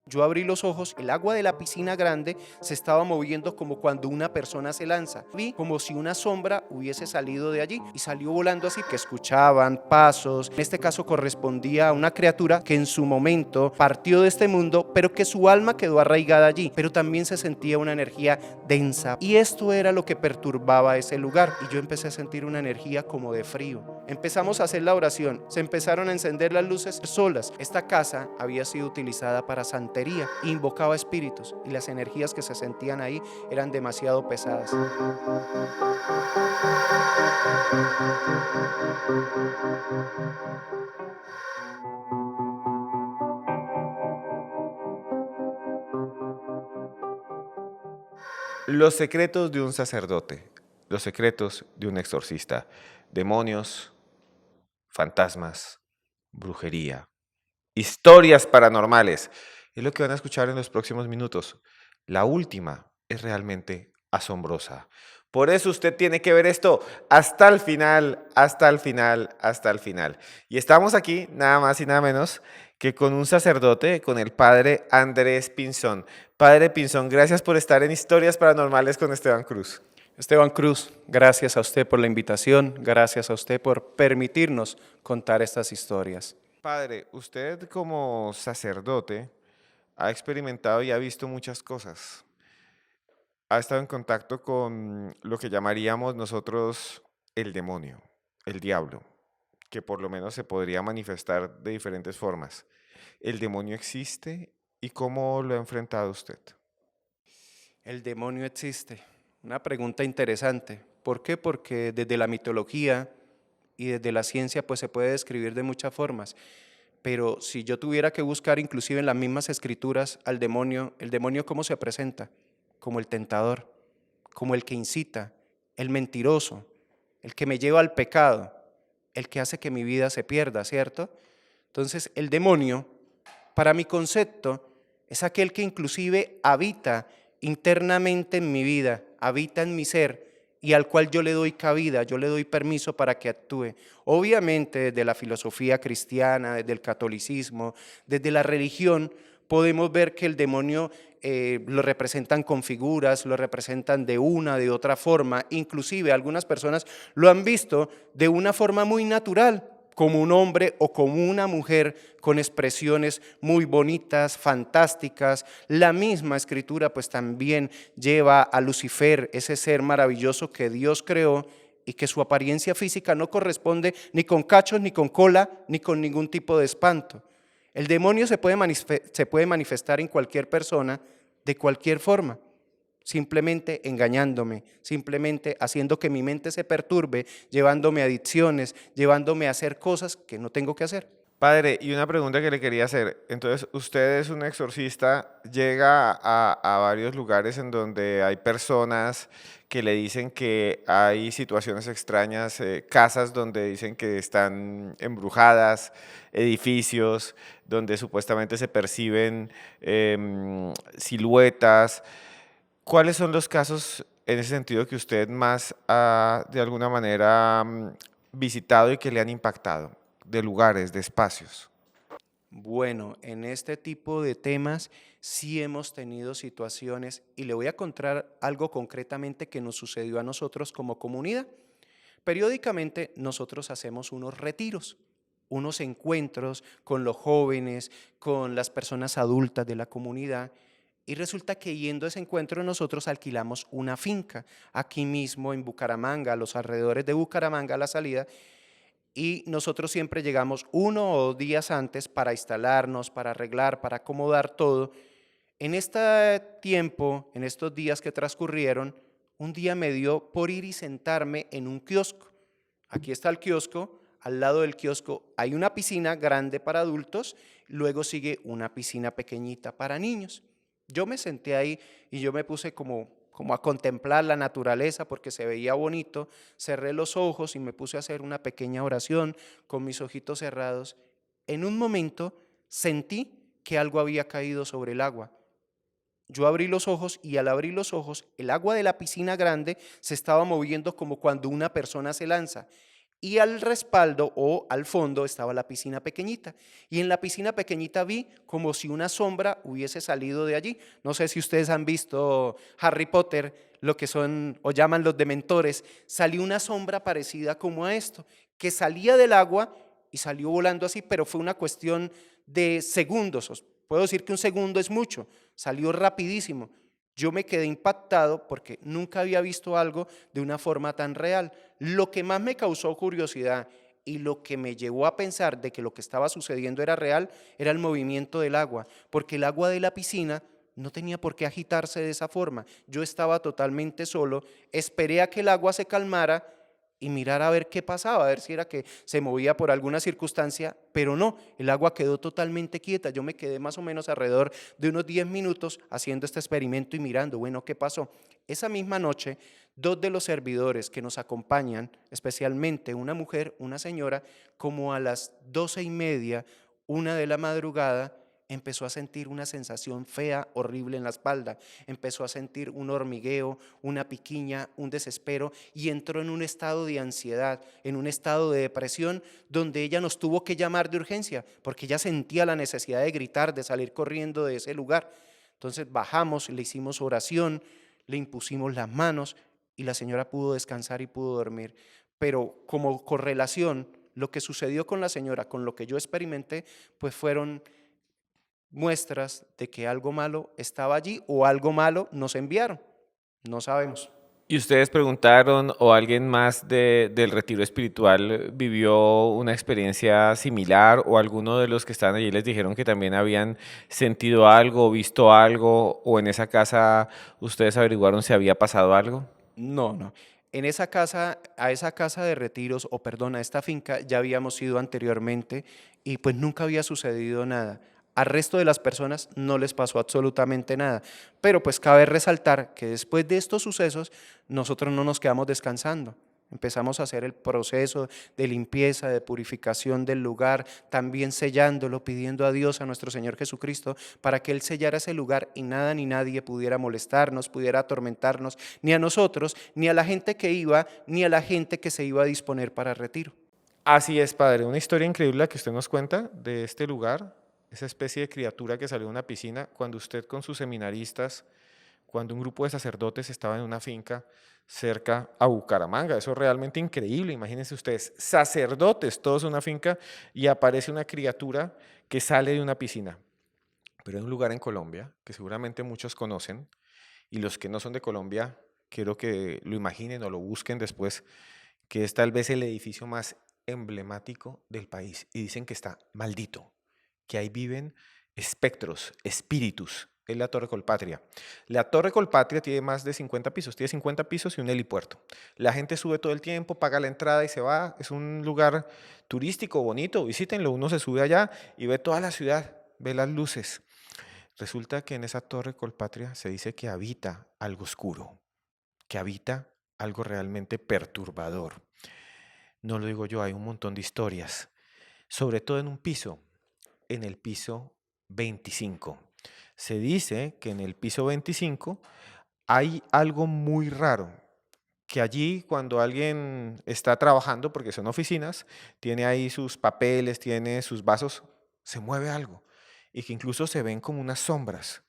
Yo abrí los ojos, el agua de la piscina grande se estaba moviendo como cuando una persona se lanza. Vi como si una sombra hubiese salido de allí y salió volando así, que escuchaban pasos. En este caso correspondía a una criatura que en su momento partió de este mundo, pero que su alma quedó arraigada allí. Pero también se sentía una energía densa. Y esto era lo que perturbaba ese lugar. Y yo empecé a sentir una energía como de frío. Empezamos a hacer la oración. Se empezaron a encender las luces solas. Esta casa había sido utilizada para santería. Invocaba espíritus y las energías que se sentían ahí eran demasiado pesadas. Los secretos de un sacerdote, los secretos de un exorcista, demonios, fantasmas, brujería, historias paranormales. Es lo que van a escuchar en los próximos minutos. La última es realmente asombrosa. Por eso usted tiene que ver esto hasta el final, hasta el final, hasta el final. Y estamos aquí, nada más y nada menos, que con un sacerdote, con el padre Andrés Pinzón. Padre Pinzón, gracias por estar en Historias Paranormales con Esteban Cruz. Esteban Cruz, gracias a usted por la invitación, gracias a usted por permitirnos contar estas historias. Padre, usted como sacerdote ha experimentado y ha visto muchas cosas. Ha estado en contacto con lo que llamaríamos nosotros el demonio, el diablo, que por lo menos se podría manifestar de diferentes formas. ¿El demonio existe y cómo lo ha enfrentado usted? ¿El demonio existe? Una pregunta interesante. ¿Por qué? Porque desde la mitología y desde la ciencia pues se puede describir de muchas formas. Pero si yo tuviera que buscar inclusive en las mismas escrituras al demonio, ¿el demonio cómo se presenta? Como el tentador, como el que incita, el mentiroso, el que me lleva al pecado, el que hace que mi vida se pierda, ¿cierto? Entonces el demonio, para mi concepto, es aquel que inclusive habita internamente en mi vida, habita en mi ser y al cual yo le doy cabida, yo le doy permiso para que actúe. Obviamente desde la filosofía cristiana, desde el catolicismo, desde la religión, podemos ver que el demonio lo representan con figuras, lo representan de una, de otra forma, inclusive algunas personas lo han visto de una forma muy natural, como un hombre o como una mujer con expresiones muy bonitas, fantásticas. La misma escritura pues también lleva a Lucifer, ese ser maravilloso que Dios creó y que su apariencia física no corresponde ni con cachos, ni con cola, ni con ningún tipo de espanto. El demonio se puede manifestar en cualquier persona de cualquier forma, simplemente engañándome, simplemente haciendo que mi mente se perturbe, llevándome a adicciones, llevándome a hacer cosas que no tengo que hacer. Padre, y una pregunta que le quería hacer. Entonces, usted es un exorcista, llega a varios lugares en donde hay personas que le dicen que hay situaciones extrañas, casas donde dicen que están embrujadas, edificios donde supuestamente se perciben siluetas. ¿Cuáles son los casos en ese sentido que usted más ha, de alguna manera, visitado y que le han impactado? De lugares, de espacios. Bueno, en este tipo de temas sí hemos tenido situaciones y le voy a contar algo concretamente que nos sucedió a nosotros como comunidad. Periódicamente nosotros hacemos unos retiros, unos encuentros con los jóvenes, con las personas adultas de la comunidad y resulta que yendo a ese encuentro nosotros alquilamos una finca aquí mismo en Bucaramanga, a los alrededores de Bucaramanga a la salida y nosotros siempre llegamos 1 o 2 días antes para instalarnos, para arreglar, para acomodar todo. En este tiempo, en estos días que transcurrieron, un día me dio por ir y sentarme en un kiosco. Aquí está el kiosco, al lado del kiosco hay una piscina grande para adultos, luego sigue una piscina pequeñita para niños. Yo me senté ahí y yo me puse como a contemplar la naturaleza porque se veía bonito, cerré los ojos y me puse a hacer una pequeña oración con mis ojitos cerrados. En un momento sentí que algo había caído sobre el agua. Yo abrí los ojos y al abrir los ojos, el agua de la piscina grande se estaba moviendo como cuando una persona se lanza. Y al respaldo o al fondo estaba la piscina pequeñita. Y en la piscina pequeñita vi como si una sombra hubiese salido de allí. No sé si ustedes han visto Harry Potter, lo que son o llaman los dementores. Salió una sombra parecida como a esto, que salía del agua y salió volando así, pero fue una cuestión de segundos. Puedo decir que un segundo es mucho. Salió rapidísimo. Yo me quedé impactado porque nunca había visto algo de una forma tan real. Lo que más me causó curiosidad y lo que me llevó a pensar de que lo que estaba sucediendo era real era el movimiento del agua, porque el agua de la piscina no tenía por qué agitarse de esa forma. Yo estaba totalmente solo, esperé a que el agua se calmara y mirar a ver qué pasaba, a ver si era que se movía por alguna circunstancia, pero no, el agua quedó totalmente quieta. Yo me quedé más o menos alrededor de unos 10 minutos haciendo este experimento y mirando, bueno, ¿qué pasó? Esa misma noche, dos de los servidores que nos acompañan, especialmente una mujer, una señora, como a las 12:30, 1 de la madrugada, empezó a sentir una sensación fea, horrible en la espalda, empezó a sentir un hormigueo, una piquiña, un desespero y entró en un estado de ansiedad, en un estado de depresión donde ella nos tuvo que llamar de urgencia porque ella sentía la necesidad de gritar, de salir corriendo de ese lugar. Entonces bajamos, le hicimos oración, le impusimos las manos y la señora pudo descansar y pudo dormir. Pero como correlación, lo que sucedió con la señora, con lo que yo experimenté, pues fueron muestras de que algo malo estaba allí o algo malo nos enviaron. No sabemos. ¿Y ustedes preguntaron o alguien más del retiro espiritual vivió una experiencia similar o alguno de los que estaban allí les dijeron que también habían sentido algo o visto algo o en esa casa ustedes averiguaron si había pasado algo? No, no. En esa casa, a esa casa de retiros, o perdón, a esta finca ya habíamos ido anteriormente y pues nunca había sucedido nada. Al resto de las personas no les pasó absolutamente nada. Pero pues cabe resaltar que después de estos sucesos nosotros no nos quedamos descansando. Empezamos a hacer el proceso de limpieza, de purificación del lugar, también sellándolo, pidiendo a Dios, a nuestro Señor Jesucristo, para que Él sellara ese lugar y nada ni nadie pudiera molestarnos, pudiera atormentarnos, ni a nosotros, ni a la gente que iba, ni a la gente que se iba a disponer para el retiro. Así es, padre. Una historia increíble la que usted nos cuenta de este lugar, esa especie de criatura que salió de una piscina, cuando usted con sus seminaristas, cuando un grupo de sacerdotes estaba en una finca cerca a Bucaramanga. Eso es realmente increíble. Imagínense ustedes, sacerdotes, todos en una finca, y aparece una criatura que sale de una piscina. Pero hay un lugar en Colombia que seguramente muchos conocen, y los que no son de Colombia, quiero que lo imaginen o lo busquen después, que es tal vez el edificio más emblemático del país. Y dicen que está maldito, que ahí viven espectros, espíritus. Es la Torre Colpatria. La Torre Colpatria tiene más de 50 pisos, tiene 50 pisos y un helipuerto. La gente sube todo el tiempo, paga la entrada y se va. Es un lugar turístico bonito, visítenlo. Uno se sube allá y ve toda la ciudad, ve las luces. Resulta que en esa Torre Colpatria se dice que habita algo oscuro, que habita algo realmente perturbador. No lo digo yo, hay un montón de historias, sobre todo en un piso, en el piso 25. Se dice que en el piso 25 hay algo muy raro, que allí cuando alguien está trabajando, porque son oficinas, tiene ahí sus papeles, tiene sus vasos, se mueve algo y que incluso se ven como unas sombras,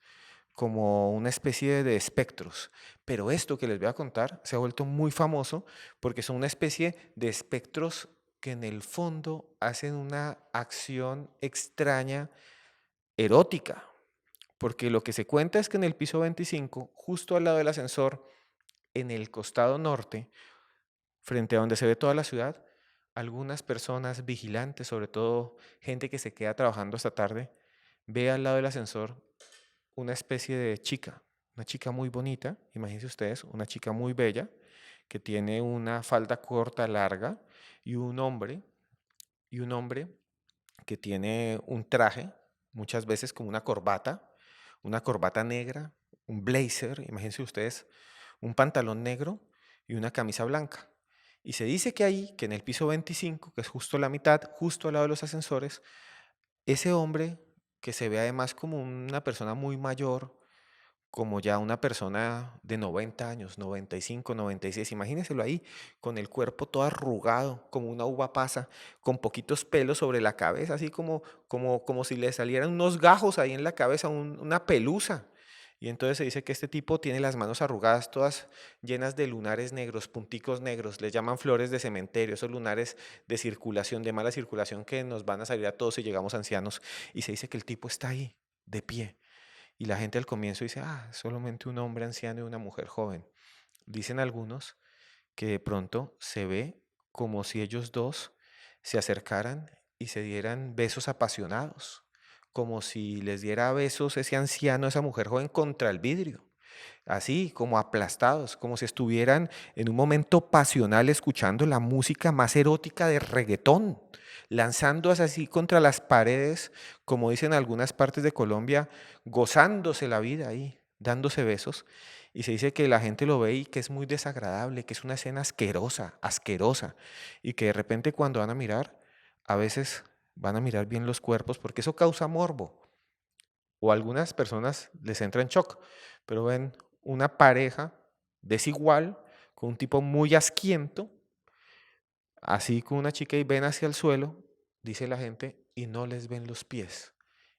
como una especie de espectros. Pero esto que les voy a contar se ha vuelto muy famoso porque son una especie de espectros que en el fondo hacen una acción extraña, erótica. Porque lo que se cuenta es que en el piso 25, justo al lado del ascensor, en el costado norte, frente a donde se ve toda la ciudad, algunas personas vigilantes, sobre todo gente que se queda trabajando hasta tarde, ve al lado del ascensor una especie de chica, una chica muy bonita, imagínense ustedes, una chica muy bella, que tiene una falda corta, larga, y y un hombre que tiene un traje, muchas veces como una corbata negra, un blazer, imagínense ustedes, un pantalón negro y una camisa blanca. Y se dice que ahí, que en el piso 25, que es justo la mitad, justo al lado de los ascensores, ese hombre, que se ve además como una persona muy mayor, como ya una persona de 90 años, 95, 96, imagínenselo ahí, con el cuerpo todo arrugado, como una uva pasa, con poquitos pelos sobre la cabeza, así como si le salieran unos gajos ahí en la cabeza, una pelusa. Y entonces se dice que este tipo tiene las manos arrugadas, todas llenas de lunares negros, punticos negros, les llaman flores de cementerio, esos lunares de circulación, de mala circulación que nos van a salir a todos si llegamos ancianos. Y se dice que el tipo está ahí, de pie. Y la gente al comienzo dice, solamente un hombre anciano y una mujer joven. Dicen algunos que de pronto se ve como si ellos dos se acercaran y se dieran besos apasionados, como si les diera besos ese anciano, esa mujer joven contra el vidrio, así como aplastados, como si estuvieran en un momento pasional escuchando la música más erótica de reggaetón, lanzándose así contra las paredes, como dicen algunas partes de Colombia, gozándose la vida ahí, dándose besos. Y se dice que la gente lo ve y que es muy desagradable, que es una escena asquerosa, asquerosa, y que de repente cuando van a mirar, a veces van a mirar bien los cuerpos, porque eso causa morbo o a algunas personas les entra en shock, pero ven una pareja desigual con un tipo muy asquiento, así con una chica y ven hacia el suelo, dice la gente, y no les ven los pies.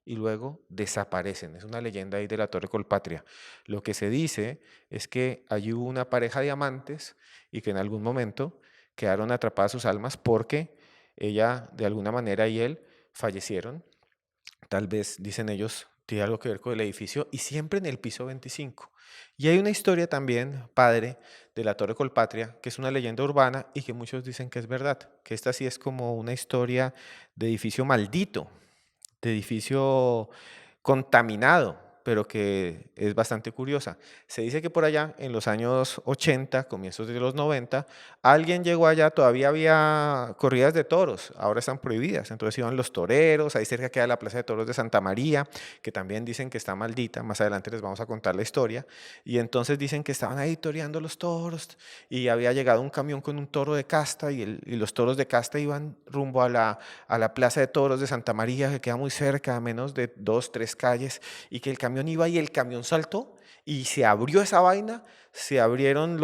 Y luego desaparecen. Es una leyenda ahí de la Torre Colpatria. Lo que se dice es que allí hubo una pareja de amantes y que en algún momento quedaron atrapadas sus almas porque ella de alguna manera y él fallecieron. Tal vez, dicen ellos, tiene algo que ver con el edificio y siempre en el piso 25. Y hay una historia también, padre, de la Torre Colpatria, que es una leyenda urbana y que muchos dicen que es verdad, que esta sí es como una historia de edificio maldito, de edificio contaminado, pero que es bastante curiosa. Se dice que por allá, en los años 80, comienzos de los 90, alguien llegó allá, todavía había corridas de toros, ahora están prohibidas, entonces iban los toreros, ahí cerca queda la Plaza de Toros de Santa María, que también dicen que está maldita, más adelante les vamos a contar la historia, y entonces dicen que estaban ahí toreando los toros, y había llegado un camión con un toro de casta, y los toros de casta iban rumbo a la Plaza de Toros de Santa María, que queda muy cerca, a menos de 2, 3 calles, y que el camión iba y el camión saltó y se abrió esa vaina, se abrieron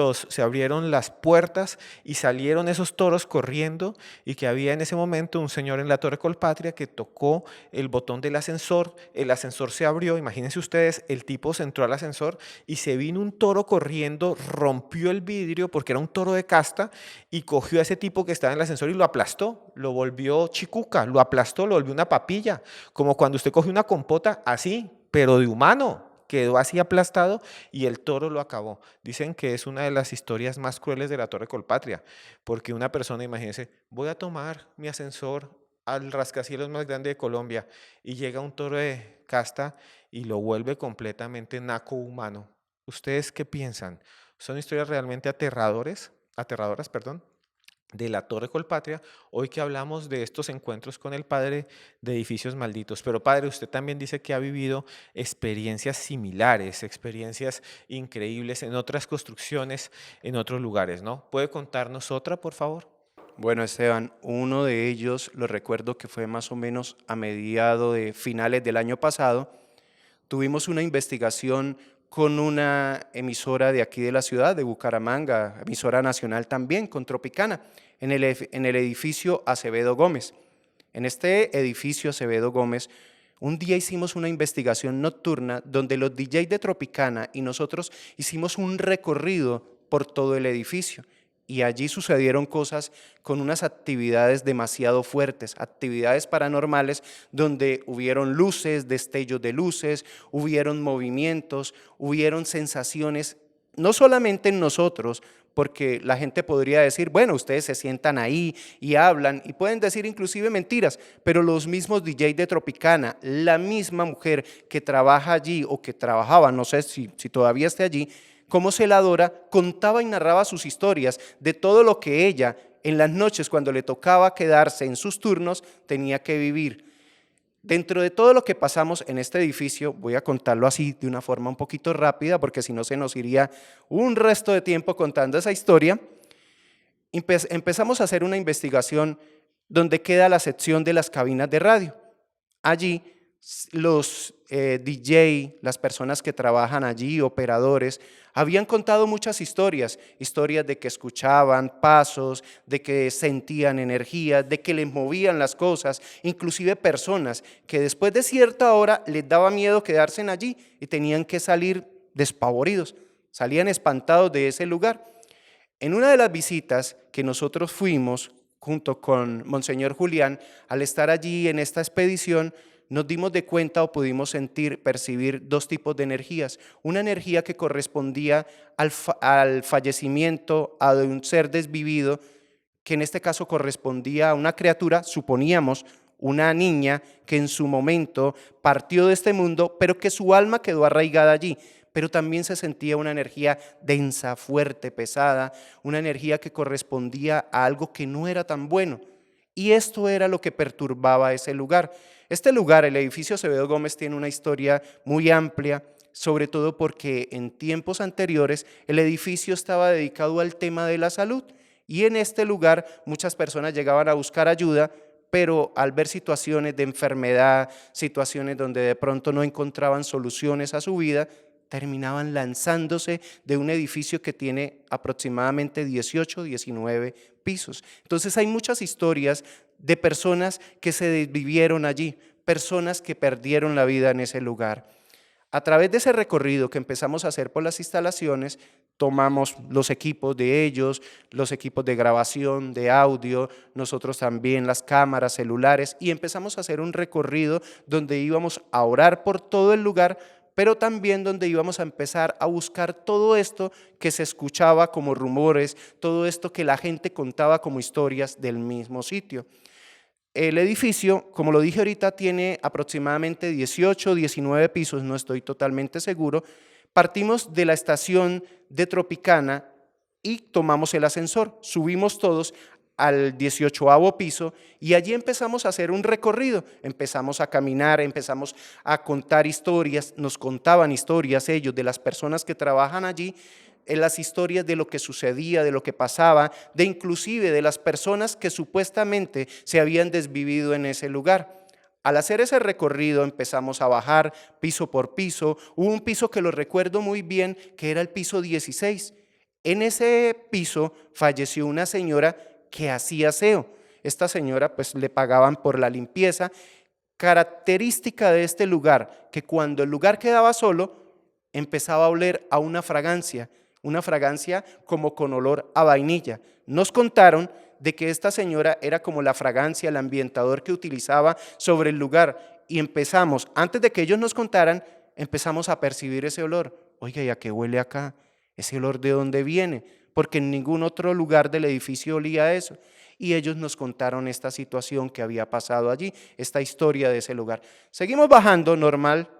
las puertas y salieron esos toros corriendo y que había en ese momento un señor en la Torre Colpatria que tocó el botón del ascensor, el ascensor se abrió, imagínense ustedes, el tipo se entró al ascensor y se vino un toro corriendo, rompió el vidrio porque era un toro de casta y cogió a ese tipo que estaba en el ascensor y lo aplastó, lo volvió chicuca, lo aplastó, lo volvió una papilla, como cuando usted coge una compota así, pero de humano. Quedó así aplastado y el toro lo acabó. Dicen que es una de las historias más crueles de la Torre Colpatria, porque una persona, imagínense, voy a tomar mi ascensor al rascacielos más grande de Colombia y llega un toro de casta y lo vuelve completamente naco humano. ¿Ustedes qué piensan? ¿Son historias realmente aterradoras, perdón, de la Torre Colpatria, hoy que hablamos de estos encuentros con el padre de edificios malditos? Pero padre, usted también dice que ha vivido experiencias similares, experiencias increíbles en otras construcciones, en otros lugares, ¿no? ¿Puede contarnos otra, por favor? Bueno, Esteban, uno de ellos lo recuerdo que fue más o menos a mediados de finales del año pasado. Tuvimos una investigación con una emisora de aquí de la ciudad, de Bucaramanga, emisora nacional también, con Tropicana, en el edificio Acevedo Gómez. En este edificio Acevedo Gómez, un día hicimos una investigación nocturna donde los DJs de Tropicana y nosotros hicimos un recorrido por todo el edificio. Y allí sucedieron cosas con unas actividades demasiado fuertes, actividades paranormales donde hubieron luces, destellos de luces, hubieron movimientos, hubieron sensaciones, no solamente en nosotros, porque la gente podría decir, bueno, ustedes se sientan ahí y hablan y pueden decir inclusive mentiras, pero los mismos DJs de Tropicana, la misma mujer que trabaja allí o que trabajaba, no sé si todavía esté allí, como celadora, contaba y narraba sus historias de todo lo que ella en las noches cuando le tocaba quedarse en sus turnos tenía que vivir. Dentro de todo lo que pasamos en este edificio, voy a contarlo así de una forma un poquito rápida porque si no se nos iría un resto de tiempo contando esa historia. Empezamos a hacer una investigación donde queda la sección de las cabinas de radio. Allí Los DJ, las personas que trabajan allí, operadores, habían contado muchas historias, historias de que escuchaban pasos, de que sentían energía, de que les movían las cosas, inclusive personas que después de cierta hora les daba miedo quedarse allí y tenían que salir despavoridos, salían espantados de ese lugar. En una de las visitas que nosotros fuimos junto con Monseñor Julián, al estar allí en esta expedición, nos dimos de cuenta o pudimos sentir, percibir dos tipos de energías. Una energía que correspondía al fallecimiento, a un ser desvivido, que en este caso correspondía a una criatura, suponíamos, una niña que en su momento partió de este mundo, pero que su alma quedó arraigada allí. Pero también se sentía una energía densa, fuerte, pesada, una energía que correspondía a algo que no era tan bueno. Y esto era lo que perturbaba ese lugar. Este lugar, el edificio Acevedo Gómez, tiene una historia muy amplia, sobre todo porque en tiempos anteriores el edificio estaba dedicado al tema de la salud y en este lugar muchas personas llegaban a buscar ayuda, pero al ver situaciones de enfermedad, situaciones donde de pronto no encontraban soluciones a su vida, terminaban lanzándose de un edificio que tiene aproximadamente 18, 19 pisos. Entonces hay muchas historias de personas que se desvivieron allí, personas que perdieron la vida en ese lugar. A través de ese recorrido que empezamos a hacer por las instalaciones, tomamos los equipos de ellos, los equipos de grabación, de audio, nosotros también las cámaras, celulares, y empezamos a hacer un recorrido donde íbamos a orar por todo el lugar, pero también donde íbamos a empezar a buscar todo esto que se escuchaba como rumores, todo esto que la gente contaba como historias del mismo sitio. El edificio, como lo dije ahorita, tiene aproximadamente 18, 19 pisos, no estoy totalmente seguro. Partimos de la estación de Tropicana y tomamos el ascensor, subimos todos al 18º piso y allí empezamos a hacer un recorrido, empezamos a caminar, empezamos a contar historias, nos contaban historias ellos de las personas que trabajan allí, en las historias de lo que sucedía, de lo que pasaba, de inclusive de las personas que supuestamente se habían desvivido en ese lugar. Al hacer ese recorrido empezamos a bajar piso por piso, hubo un piso que lo recuerdo muy bien, que era el piso 16. En ese piso falleció una señora que hacía aseo. Esta señora pues le pagaban por la limpieza. Característica de este lugar, que cuando el lugar quedaba solo, empezaba a oler a una fragancia como con olor a vainilla. Nos contaron de que esta señora era como la fragancia, el ambientador que utilizaba sobre el lugar y empezamos, antes de que ellos nos contaran, empezamos a percibir ese olor. Oiga, ¿y a qué huele acá? ¿Ese olor de dónde viene? Porque en ningún otro lugar del edificio olía eso. Y ellos nos contaron esta situación que había pasado allí, esta historia de ese lugar. Seguimos bajando normal,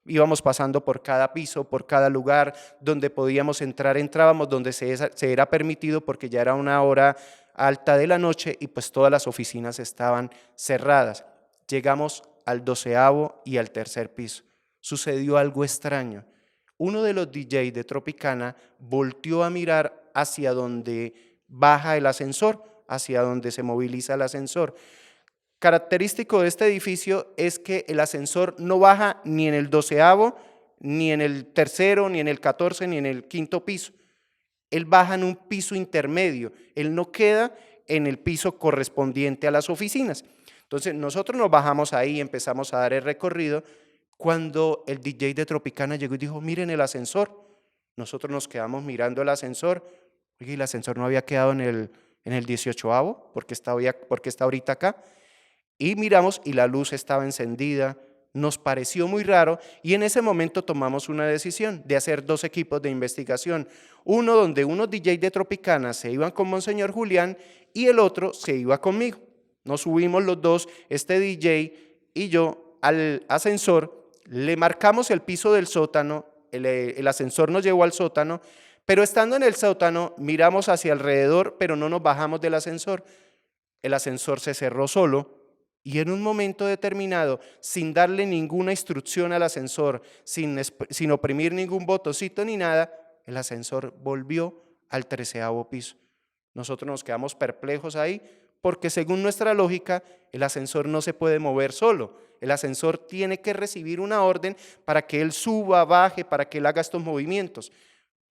íbamos pasando por cada piso, por cada lugar donde podíamos entrar, entrábamos, donde se era permitido porque ya era una hora alta de la noche y pues todas las oficinas estaban cerradas. Llegamos al 12º y al tercer piso. Sucedió algo extraño. Uno de los DJ de Tropicana volteó a mirar hacia donde baja el ascensor, hacia donde se moviliza el ascensor. Característico de este edificio es que el ascensor no baja ni en el 12º, ni en el tercero, ni en el 14, ni en el quinto piso. Él baja en un piso intermedio, él no queda en el piso correspondiente a las oficinas. Entonces nosotros nos bajamos ahí, empezamos a dar el recorrido, cuando el DJ de Tropicana llegó y dijo, miren el ascensor. Nosotros nos quedamos mirando el ascensor, oye, el ascensor no había quedado en el 18º, porque está ahorita acá. Y miramos y la luz estaba encendida, nos pareció muy raro y en ese momento tomamos una decisión de hacer dos equipos de investigación. Uno donde unos DJ de Tropicana se iban con Monseñor Julián y el otro se iba conmigo. Nos subimos los dos, este DJ y yo, al ascensor, le marcamos el piso del sótano, el ascensor nos llevó al sótano, pero estando en el sótano miramos hacia alrededor, pero no nos bajamos del ascensor. El ascensor se cerró solo. Y en un momento determinado, sin darle ninguna instrucción al ascensor, sin oprimir ningún botoncito ni nada, el ascensor volvió al 13º piso. Nosotros nos quedamos perplejos ahí porque según nuestra lógica, el ascensor no se puede mover solo. El ascensor tiene que recibir una orden para que él suba, baje, para que él haga estos movimientos.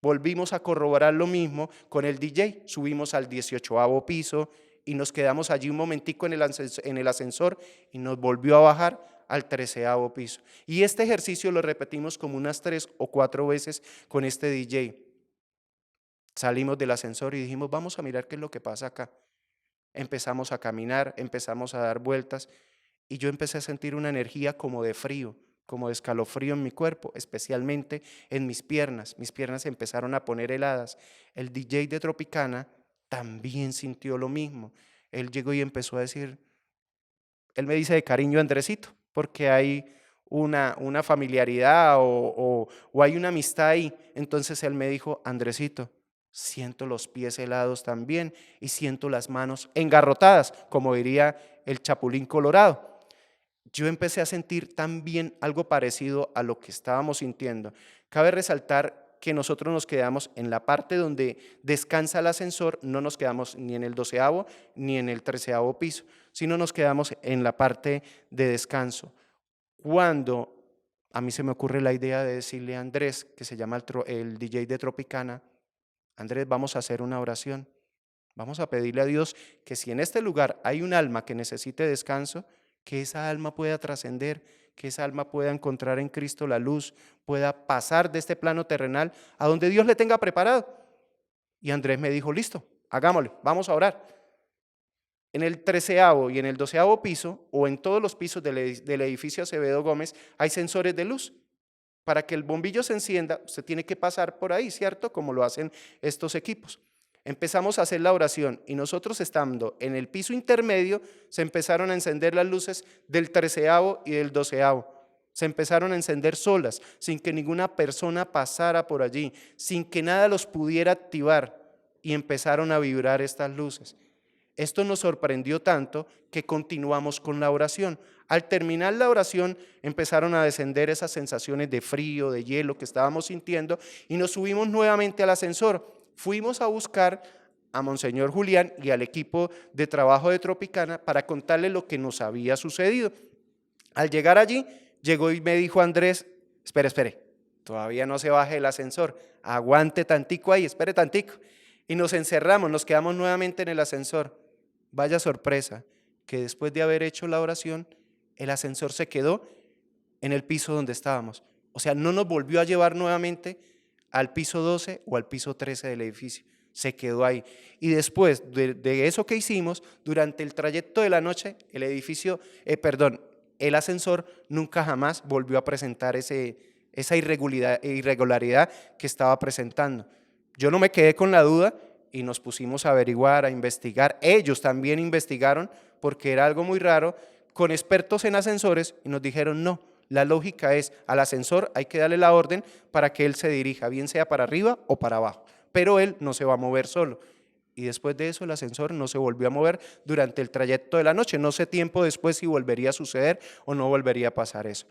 Volvimos a corroborar lo mismo con el DJ, subimos al 18º piso y nos quedamos allí un momentico en el ascensor y nos volvió a bajar al 13º piso. Y este ejercicio lo repetimos como unas 3 o 4 veces con este DJ. Salimos del ascensor y dijimos, vamos a mirar qué es lo que pasa acá. Empezamos a caminar, empezamos a dar vueltas y yo empecé a sentir una energía como de frío, como de escalofrío en mi cuerpo, especialmente en mis piernas. Mis piernas se empezaron a poner heladas. El DJ de Tropicana también sintió lo mismo. Él llegó y empezó a decir, él me dice de cariño Andresito, porque hay una familiaridad o hay una amistad ahí. Entonces él me dijo, Andresito, siento los pies helados también y siento las manos engarrotadas, como diría el Chapulín Colorado. Yo empecé a sentir también algo parecido a lo que estábamos sintiendo. Cabe resaltar que nosotros nos quedamos en la parte donde descansa el ascensor, no nos quedamos ni en el 12º ni en el 13º piso, sino nos quedamos en la parte de descanso. Cuando a mí se me ocurre la idea de decirle a Andrés, que se llama el DJ de Tropicana, Andrés, vamos a hacer una oración. Vamos a pedirle a Dios que si en este lugar hay un alma que necesite descanso, que esa alma pueda trascender, que esa alma pueda encontrar en Cristo la luz, pueda pasar de este plano terrenal a donde Dios le tenga preparado. Y Andrés me dijo, listo, hagámoslo, vamos a orar. En el 13º y en el 12º piso, o en todos los pisos del edificio Acevedo Gómez, hay sensores de luz. Para que el bombillo se encienda, usted tiene que pasar por ahí, ¿cierto? Como lo hacen estos equipos. Empezamos a hacer la oración y nosotros estando en el piso intermedio, se empezaron a encender las luces del 13º y del 12º. Se empezaron a encender solas, sin que ninguna persona pasara por allí, sin que nada los pudiera activar, y empezaron a vibrar estas luces. Esto nos sorprendió tanto que continuamos con la oración. Al terminar la oración empezaron a descender esas sensaciones de frío, de hielo que estábamos sintiendo y nos subimos nuevamente al ascensor. Fuimos a buscar a Monseñor Julián y al equipo de trabajo de Tropicana para contarle lo que nos había sucedido. Al llegar allí, llegó y me dijo Andrés, espere, todavía no se baje el ascensor, aguante tantico ahí, espere tantico. Y nos encerramos, nos quedamos nuevamente en el ascensor. Vaya sorpresa, que después de haber hecho la oración, el ascensor se quedó en el piso donde estábamos. O sea, no nos volvió a llevar nuevamente al piso 12 o al piso 13 del edificio. Se quedó ahí. Y después de eso que hicimos, durante el trayecto de la noche, el ascensor nunca jamás volvió a presentar esa irregularidad que estaba presentando. Yo no me quedé con la duda y nos pusimos a averiguar, a investigar. Ellos también investigaron porque era algo muy raro con expertos en ascensores y nos dijeron no, la lógica es al ascensor hay que darle la orden para que él se dirija, bien sea para arriba o para abajo, pero él no se va a mover solo. Y después de eso el ascensor no se volvió a mover durante el trayecto de la noche. No sé tiempo después si volvería a suceder o no volvería a pasar eso.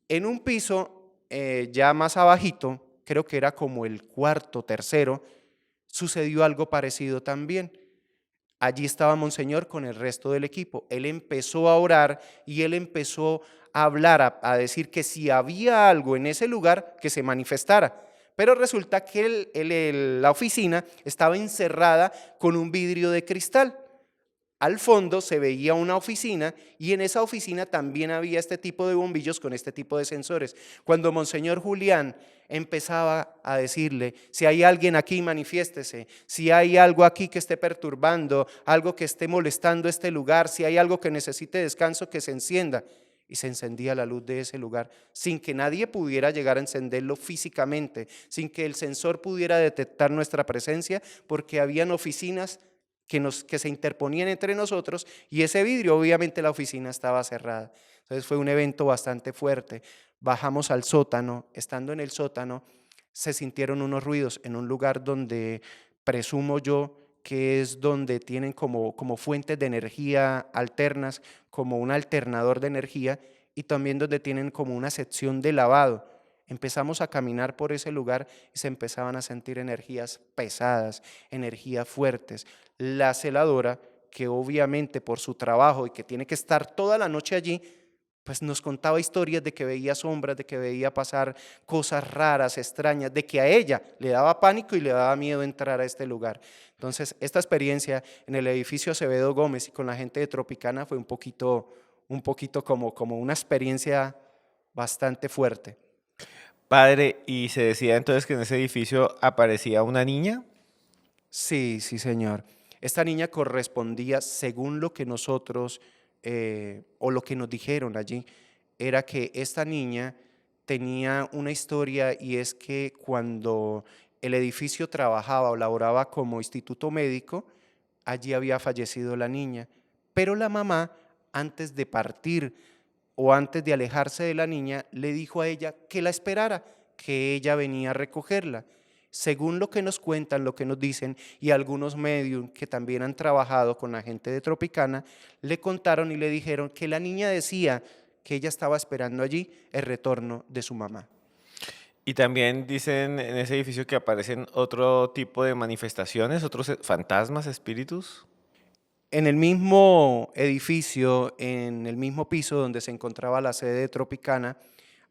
En un piso ya más abajito, creo que era como el cuarto, tercero, sucedió algo parecido también. Allí estaba Monseñor con el resto del equipo. Él empezó a orar y él empezó a hablar, a decir que si había algo en ese lugar, que se manifestara. Pero resulta que la oficina estaba encerrada con un vidrio de cristal. Al fondo se veía una oficina y en esa oficina también había este tipo de bombillos con este tipo de sensores. Cuando Monseñor Julián empezaba a decirle, si hay alguien aquí, manifiéstese, si hay algo aquí que esté perturbando, algo que esté molestando este lugar, si hay algo que necesite descanso, que se encienda. Y se encendía la luz de ese lugar sin que nadie pudiera llegar a encenderlo físicamente, sin que el sensor pudiera detectar nuestra presencia, porque habían oficinas que se interponían entre nosotros y ese vidrio, obviamente la oficina estaba cerrada. Entonces fue un evento bastante fuerte. Bajamos al sótano, estando en el sótano se sintieron unos ruidos en un lugar donde presumo yo que es donde tienen como fuentes de energía alternas, como un alternador de energía y también donde tienen como una sección de lavado. Empezamos a caminar por ese lugar y se empezaban a sentir energías pesadas, energías fuertes. La celadora que obviamente por su trabajo y que tiene que estar toda la noche allí, pues nos contaba historias de que veía sombras, de que veía pasar cosas raras, extrañas, de que a ella le daba pánico y le daba miedo entrar a este lugar. Entonces, esta experiencia en el edificio Acevedo Gómez y con la gente de Tropicana fue un poquito como una experiencia bastante fuerte. Padre, ¿y se decía entonces que en ese edificio aparecía una niña? Sí, sí, señor. Esta niña correspondía, según lo que nosotros o lo que nos dijeron allí, era que esta niña tenía una historia y es que cuando el edificio trabajaba o laboraba como instituto médico, allí había fallecido la niña. Pero la mamá, antes de partir o antes de alejarse de la niña, le dijo a ella que la esperara, que ella venía a recogerla. Según lo que nos cuentan, lo que nos dicen, y algunos medios que también han trabajado con la gente de Tropicana, le contaron y le dijeron que la niña decía que ella estaba esperando allí el retorno de su mamá. Y también dicen en ese edificio que aparecen otro tipo de manifestaciones, otros fantasmas, espíritus. En el mismo edificio, en el mismo piso donde se encontraba la sede de Tropicana,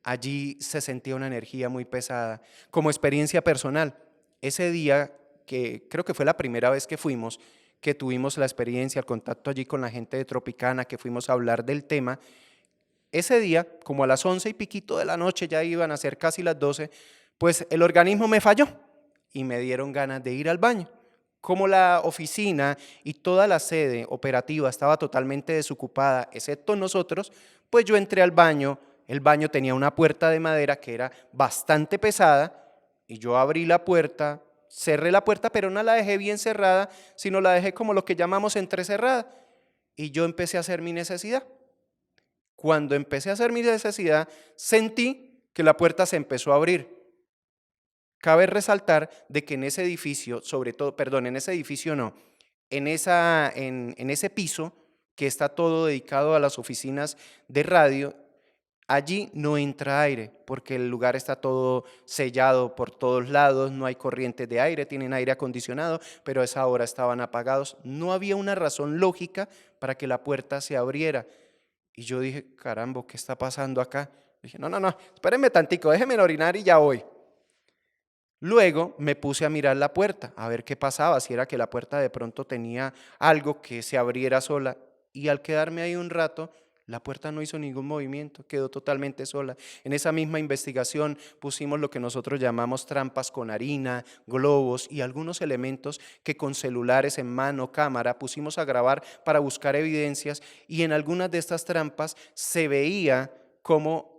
allí se sentía una energía muy pesada. Como experiencia personal, ese día, que creo que fue la primera vez que fuimos, que tuvimos la experiencia, el contacto allí con la gente de Tropicana, que fuimos a hablar del tema, ese día, como a las 11 y piquito de la noche, ya iban a ser casi las 12, pues el organismo me falló y me dieron ganas de ir al baño. Como la oficina y toda la sede operativa estaba totalmente desocupada, excepto nosotros, pues yo entré al baño. El baño tenía una puerta de madera que era bastante pesada y yo abrí la puerta, cerré la puerta, pero no la dejé bien cerrada, sino la dejé como lo que llamamos entrecerrada. Y yo empecé a hacer mi necesidad. Cuando empecé a hacer mi necesidad, sentí que la puerta se empezó a abrir. Cabe resaltar de que en ese edificio, sobre todo, perdón, en ese edificio no, en ese piso que está todo dedicado a las oficinas de radio, allí no entra aire porque el lugar está todo sellado por todos lados, no hay corrientes de aire, tienen aire acondicionado, pero a esa hora estaban apagados. No había una razón lógica para que la puerta se abriera. Y yo dije, caramba, ¿qué está pasando acá? Dije, no, no, no, espérenme tantico, déjenme orinar y ya voy. Luego me puse a mirar la puerta, a ver qué pasaba, si era que la puerta de pronto tenía algo que se abriera sola. Y al quedarme ahí un rato, la puerta no hizo ningún movimiento, quedó totalmente sola. En esa misma investigación pusimos lo que nosotros llamamos trampas con harina, globos y algunos elementos que con celulares en mano, cámara, pusimos a grabar para buscar evidencias y en algunas de estas trampas se veía como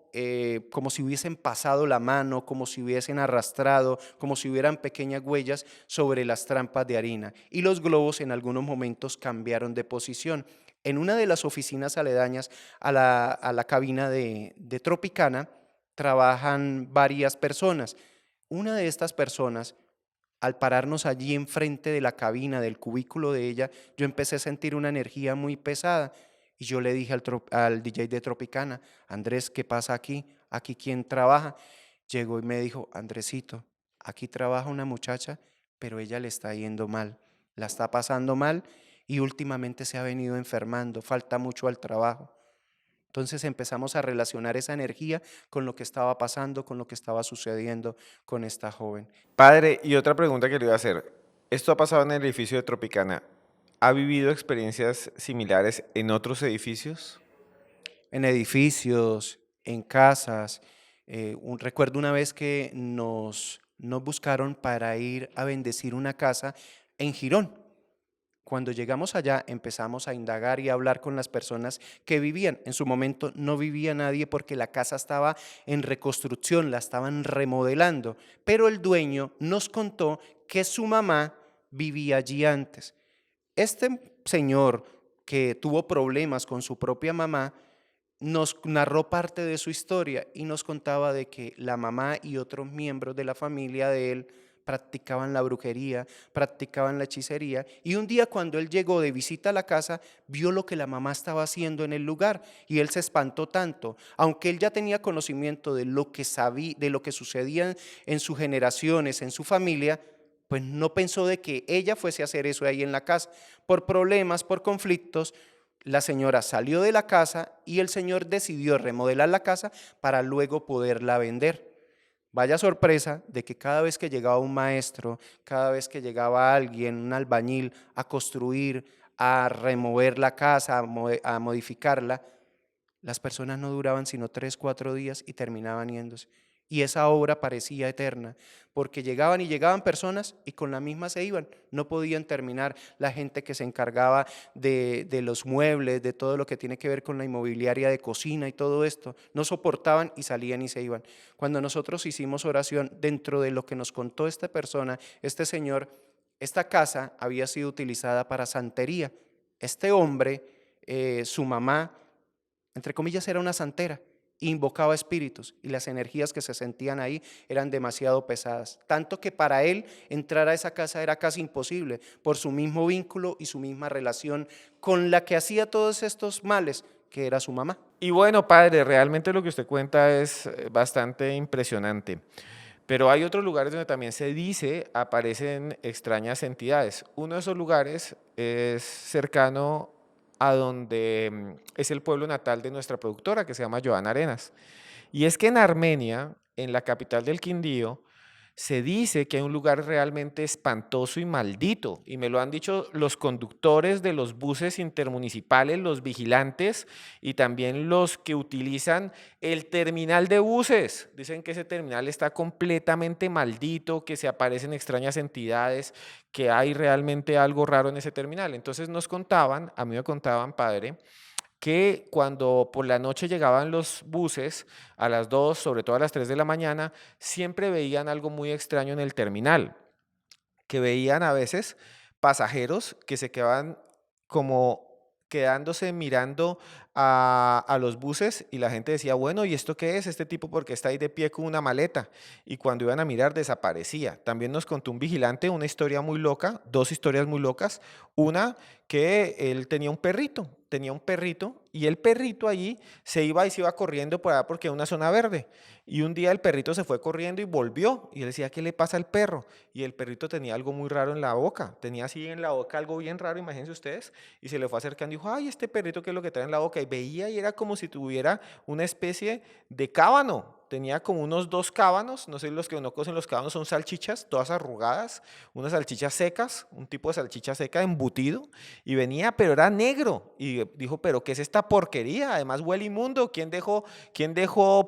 si hubiesen pasado la mano, como si hubiesen arrastrado, como si hubieran pequeñas huellas sobre las trampas de harina. Y los globos en algunos momentos cambiaron de posición. En una de las oficinas aledañas a la cabina de Tropicana trabajan varias personas. Una de estas personas, al pararnos allí enfrente de la cabina, del cubículo de ella, yo empecé a sentir una energía muy pesada y yo le dije al DJ de Tropicana, Andrés, ¿qué pasa aquí? ¿Aquí quién trabaja? Llegó y me dijo, Andresito, aquí trabaja una muchacha, pero ella le está yendo mal, la está pasando mal y últimamente se ha venido enfermando, falta mucho al trabajo. Entonces empezamos a relacionar esa energía con lo que estaba pasando, con lo que estaba sucediendo con esta joven. Padre, y otra pregunta que le iba a hacer. Esto ha pasado en el edificio de Tropicana. ¿Ha vivido experiencias similares en otros edificios? En edificios, en casas. Recuerdo una vez que nos buscaron para ir a bendecir una casa en Girón. Cuando llegamos allá empezamos a indagar y a hablar con las personas que vivían. En su momento no vivía nadie porque la casa estaba en reconstrucción, la estaban remodelando, pero el dueño nos contó que su mamá vivía allí antes. Este señor que tuvo problemas con su propia mamá nos narró parte de su historia y nos contaba de que la mamá y otros miembros de la familia de él practicaban la brujería, practicaban la hechicería y un día cuando él llegó de visita a la casa vio lo que la mamá estaba haciendo en el lugar y él se espantó tanto, aunque él ya tenía conocimiento de lo que sabía, de lo que sucedía en sus generaciones, en su familia, pues no pensó de que ella fuese a hacer eso ahí en la casa. Por problemas, por conflictos, la señora salió de la casa y el señor decidió remodelar la casa para luego poderla vender. Vaya sorpresa de que cada vez que llegaba un maestro, cada vez que llegaba alguien, un albañil, a construir, a remover la casa, a modificarla, las personas no duraban sino 3, 4 días y terminaban yéndose. Y esa obra parecía eterna, porque llegaban y llegaban personas y con la misma se iban. No podían terminar. La gente que se encargaba de los muebles, de todo lo que tiene que ver con la inmobiliaria de cocina y todo esto, no soportaban y salían y se iban. Cuando nosotros hicimos oración, dentro de lo que nos contó esta persona, este señor, esta casa había sido utilizada para santería. Este hombre, su mamá, entre comillas, era una santera, invocaba espíritus y las energías que se sentían ahí eran demasiado pesadas, tanto que para él entrar a esa casa era casi imposible por su mismo vínculo y su misma relación con la que hacía todos estos males, que era su mamá. Y bueno, padre, realmente lo que usted cuenta es bastante impresionante. Pero hay otros lugares donde también se dice aparecen extrañas entidades. Uno de esos lugares es cercano a donde es el pueblo natal de nuestra productora, que se llama Joana Arenas. Y es que en Armenia, en la capital del Quindío, se dice que hay un lugar realmente espantoso y maldito, y me lo han dicho los conductores de los buses intermunicipales, los vigilantes y también los que utilizan el terminal de buses. Dicen que ese terminal está completamente maldito, que se aparecen extrañas entidades, que hay realmente algo raro en ese terminal. Entonces nos contaban, a mí me contaban, padre, que cuando por la noche llegaban los buses a las 2, sobre todo a las 3 de la mañana, siempre veían algo muy extraño en el terminal, que veían a veces pasajeros que se quedaban como quedándose mirando a los buses y la gente decía, bueno, ¿y esto qué es? Este tipo porque está ahí de pie con una maleta y cuando iban a mirar desaparecía. También nos contó un vigilante una historia muy loca, dos historias muy locas. Una que él tenía un perrito y el perrito allí se iba y se iba corriendo por allá porque era una zona verde. Y un día el perrito se fue corriendo y volvió y él decía, ¿qué le pasa al perro? Y el perrito tenía algo muy raro en la boca, tenía así en la boca algo bien raro, imagínense ustedes, y se le fue acercando y dijo, ay, este perrito, ¿qué es lo que trae en la boca? Y veía y era como si tuviera una especie de cábano, tenía como unos dos cábanos, no sé, los que uno cosen los cábanos son salchichas, todas arrugadas, unas salchichas secas, un tipo de salchicha seca embutido, y venía, pero era negro, y dijo, pero ¿qué es esta porquería? Además huele inmundo, quién dejó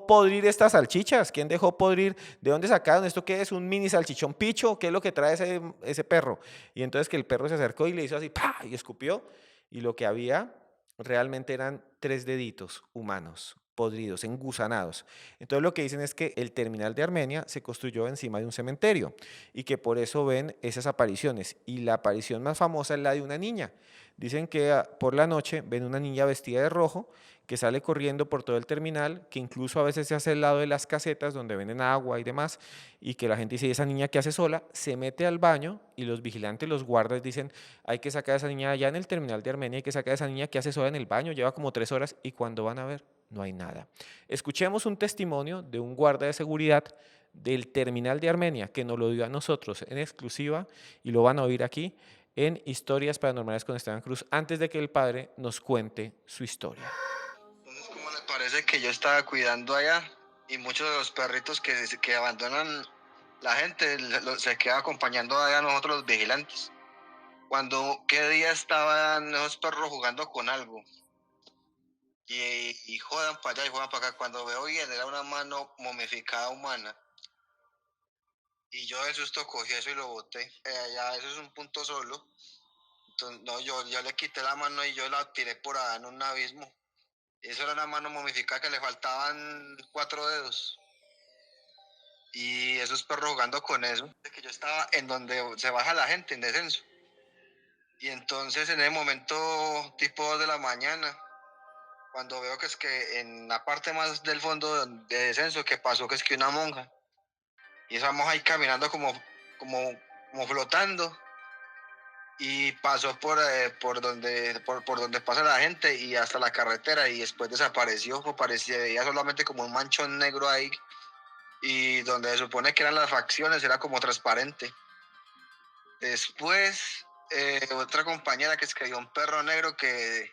podrir estas salchichas? ¿Quién dejó podrir? ¿De dónde sacaron esto? ¿Qué es? ¿Un mini salchichón picho? ¿Qué es lo que trae ese perro? Y entonces que el perro se acercó y le hizo así, ¡pah! Y escupió. Y lo que había realmente eran 3 deditos humanos, podridos, engusanados. Entonces lo que dicen es que el terminal de Armenia se construyó encima de un cementerio y que por eso ven esas apariciones. Y la aparición más famosa es la de una niña. Dicen que por la noche ven una niña vestida de rojo que sale corriendo por todo el terminal, que incluso a veces se hace al lado de las casetas donde venden agua y demás, y que la gente dice, ¿y esa niña qué hace sola? Se mete al baño y los vigilantes, los guardas dicen, hay que sacar a esa niña allá en el terminal de Armenia, hay que sacar a esa niña que hace sola en el baño, lleva como 3 horas y cuando van a ver, no hay nada. Escuchemos un testimonio de un guarda de seguridad del terminal de Armenia que nos lo dio a nosotros en exclusiva y lo van a oír aquí en Historias Paranormales con Esteban Cruz antes de que el padre nos cuente su historia. Entonces, ¿cómo les parece que yo estaba cuidando allá y muchos de los perritos que abandonan la gente se quedan acompañando allá a nosotros los vigilantes? Cuando qué día estaban esos perros jugando con algo y jodan para allá y jodan para acá, cuando veo bien era una mano momificada humana y yo de susto cogí eso y lo boté. Ya eso es un punto solo. Entonces, no, yo le quité la mano y yo la tiré por allá en un abismo. Eso era una mano momificada que le faltaban 4 dedos. Y esos perros jugando con eso. Que yo estaba en donde se baja la gente, en descenso. Y entonces en el momento tipo 2 de la mañana, cuando veo que es que en la parte más del fondo de descenso, que pasó que es que una monja. Y esa monja ahí caminando como flotando. Y pasó por donde pasa la gente y hasta la carretera y después desapareció, veía solamente como un manchón negro ahí y donde se supone que eran las facciones era como transparente. Después, otra compañera que es que vio un perro negro que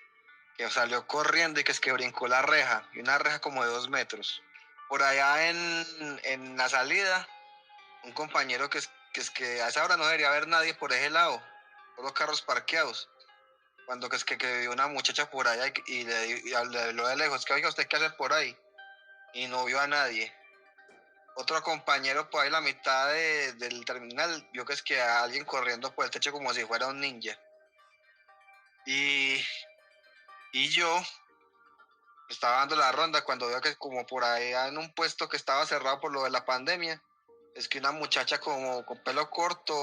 salió corriendo y que es que brincó la reja, y una reja como de 2 metros. Por allá en la salida, un compañero que a esa hora no debería haber nadie por ese lado, todos los carros parqueados. Cuando que vio una muchacha por allá le habló de lejos, que oiga, ¿usted qué hace por ahí? Y no vio a nadie. Otro compañero por ahí en la mitad del terminal vio que es que a alguien corriendo por el techo como si fuera un ninja. Y, y yo estaba dando la ronda cuando veo que como por ahí en un puesto que estaba cerrado por lo de la pandemia, es que una muchacha como con pelo corto,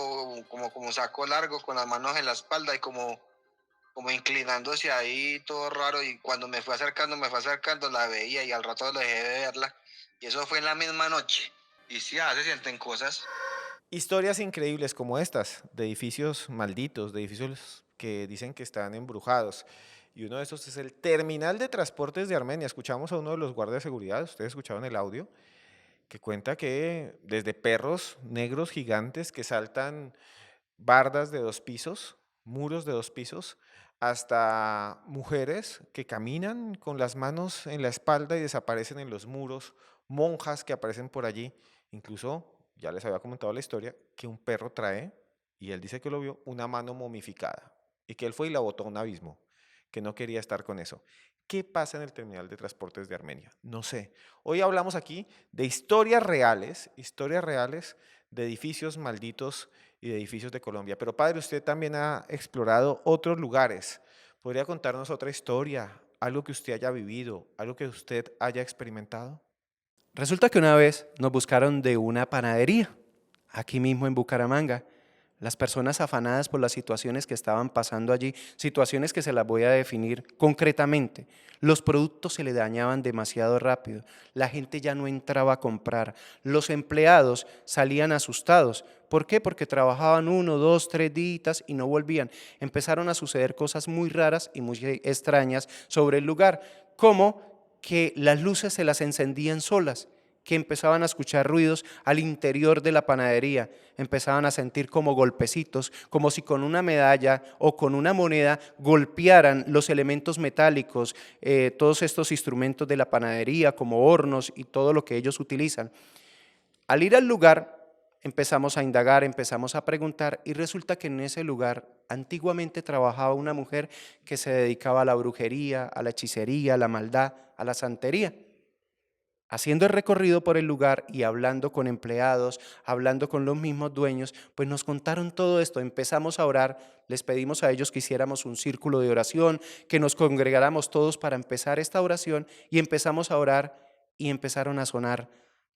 como saco largo, con las manos en la espalda y como inclinándose ahí, todo raro, y cuando me fue acercando, la veía y al rato dejé de verla. Y eso fue en la misma noche. Y sí, se sienten cosas. Historias increíbles como estas, de edificios malditos, de edificios que dicen que están embrujados. Y uno de esos es el terminal de transportes de Armenia. Escuchamos a uno de los guardias de seguridad, ustedes escucharon el audio, que cuenta que desde perros negros gigantes que saltan bardas de 2 pisos, muros de 2 pisos, hasta mujeres que caminan con las manos en la espalda y desaparecen en los muros, monjas que aparecen por allí, incluso, ya les había comentado la historia, que un perro trae, y él dice que lo vio, una mano momificada, y que él fue y la botó a un abismo, que no quería estar con eso. ¿Qué pasa en el terminal de transportes de Armenia? No sé. Hoy hablamos aquí de historias reales de edificios malditos y de edificios de Colombia. Pero padre, usted también ha explorado otros lugares. ¿Podría contarnos otra historia, algo que usted haya vivido, algo que usted haya experimentado? Resulta que una vez nos buscaron de una panadería, aquí mismo en Bucaramanga. Las personas afanadas por las situaciones que estaban pasando allí, situaciones que se las voy a definir concretamente. Los productos se le dañaban demasiado rápido, la gente ya no entraba a comprar, los empleados salían asustados. ¿Por qué? Porque trabajaban 1, 2, 3 días y no volvían. Empezaron a suceder cosas muy raras y muy extrañas sobre el lugar, como que las luces se las encendían solas, que empezaban a escuchar ruidos al interior de la panadería, empezaban a sentir como golpecitos, como si con una medalla o con una moneda golpearan los elementos metálicos, todos estos instrumentos de la panadería como hornos y todo lo que ellos utilizan. Al ir al lugar empezamos a indagar, empezamos a preguntar y resulta que en ese lugar antiguamente trabajaba una mujer que se dedicaba a la brujería, a la hechicería, a la maldad, a la santería. Haciendo el recorrido por el lugar y hablando con empleados, hablando con los mismos dueños, pues nos contaron todo esto. Empezamos a orar, les pedimos a ellos que hiciéramos un círculo de oración, que nos congregáramos todos para empezar esta oración y empezamos a orar y empezaron a sonar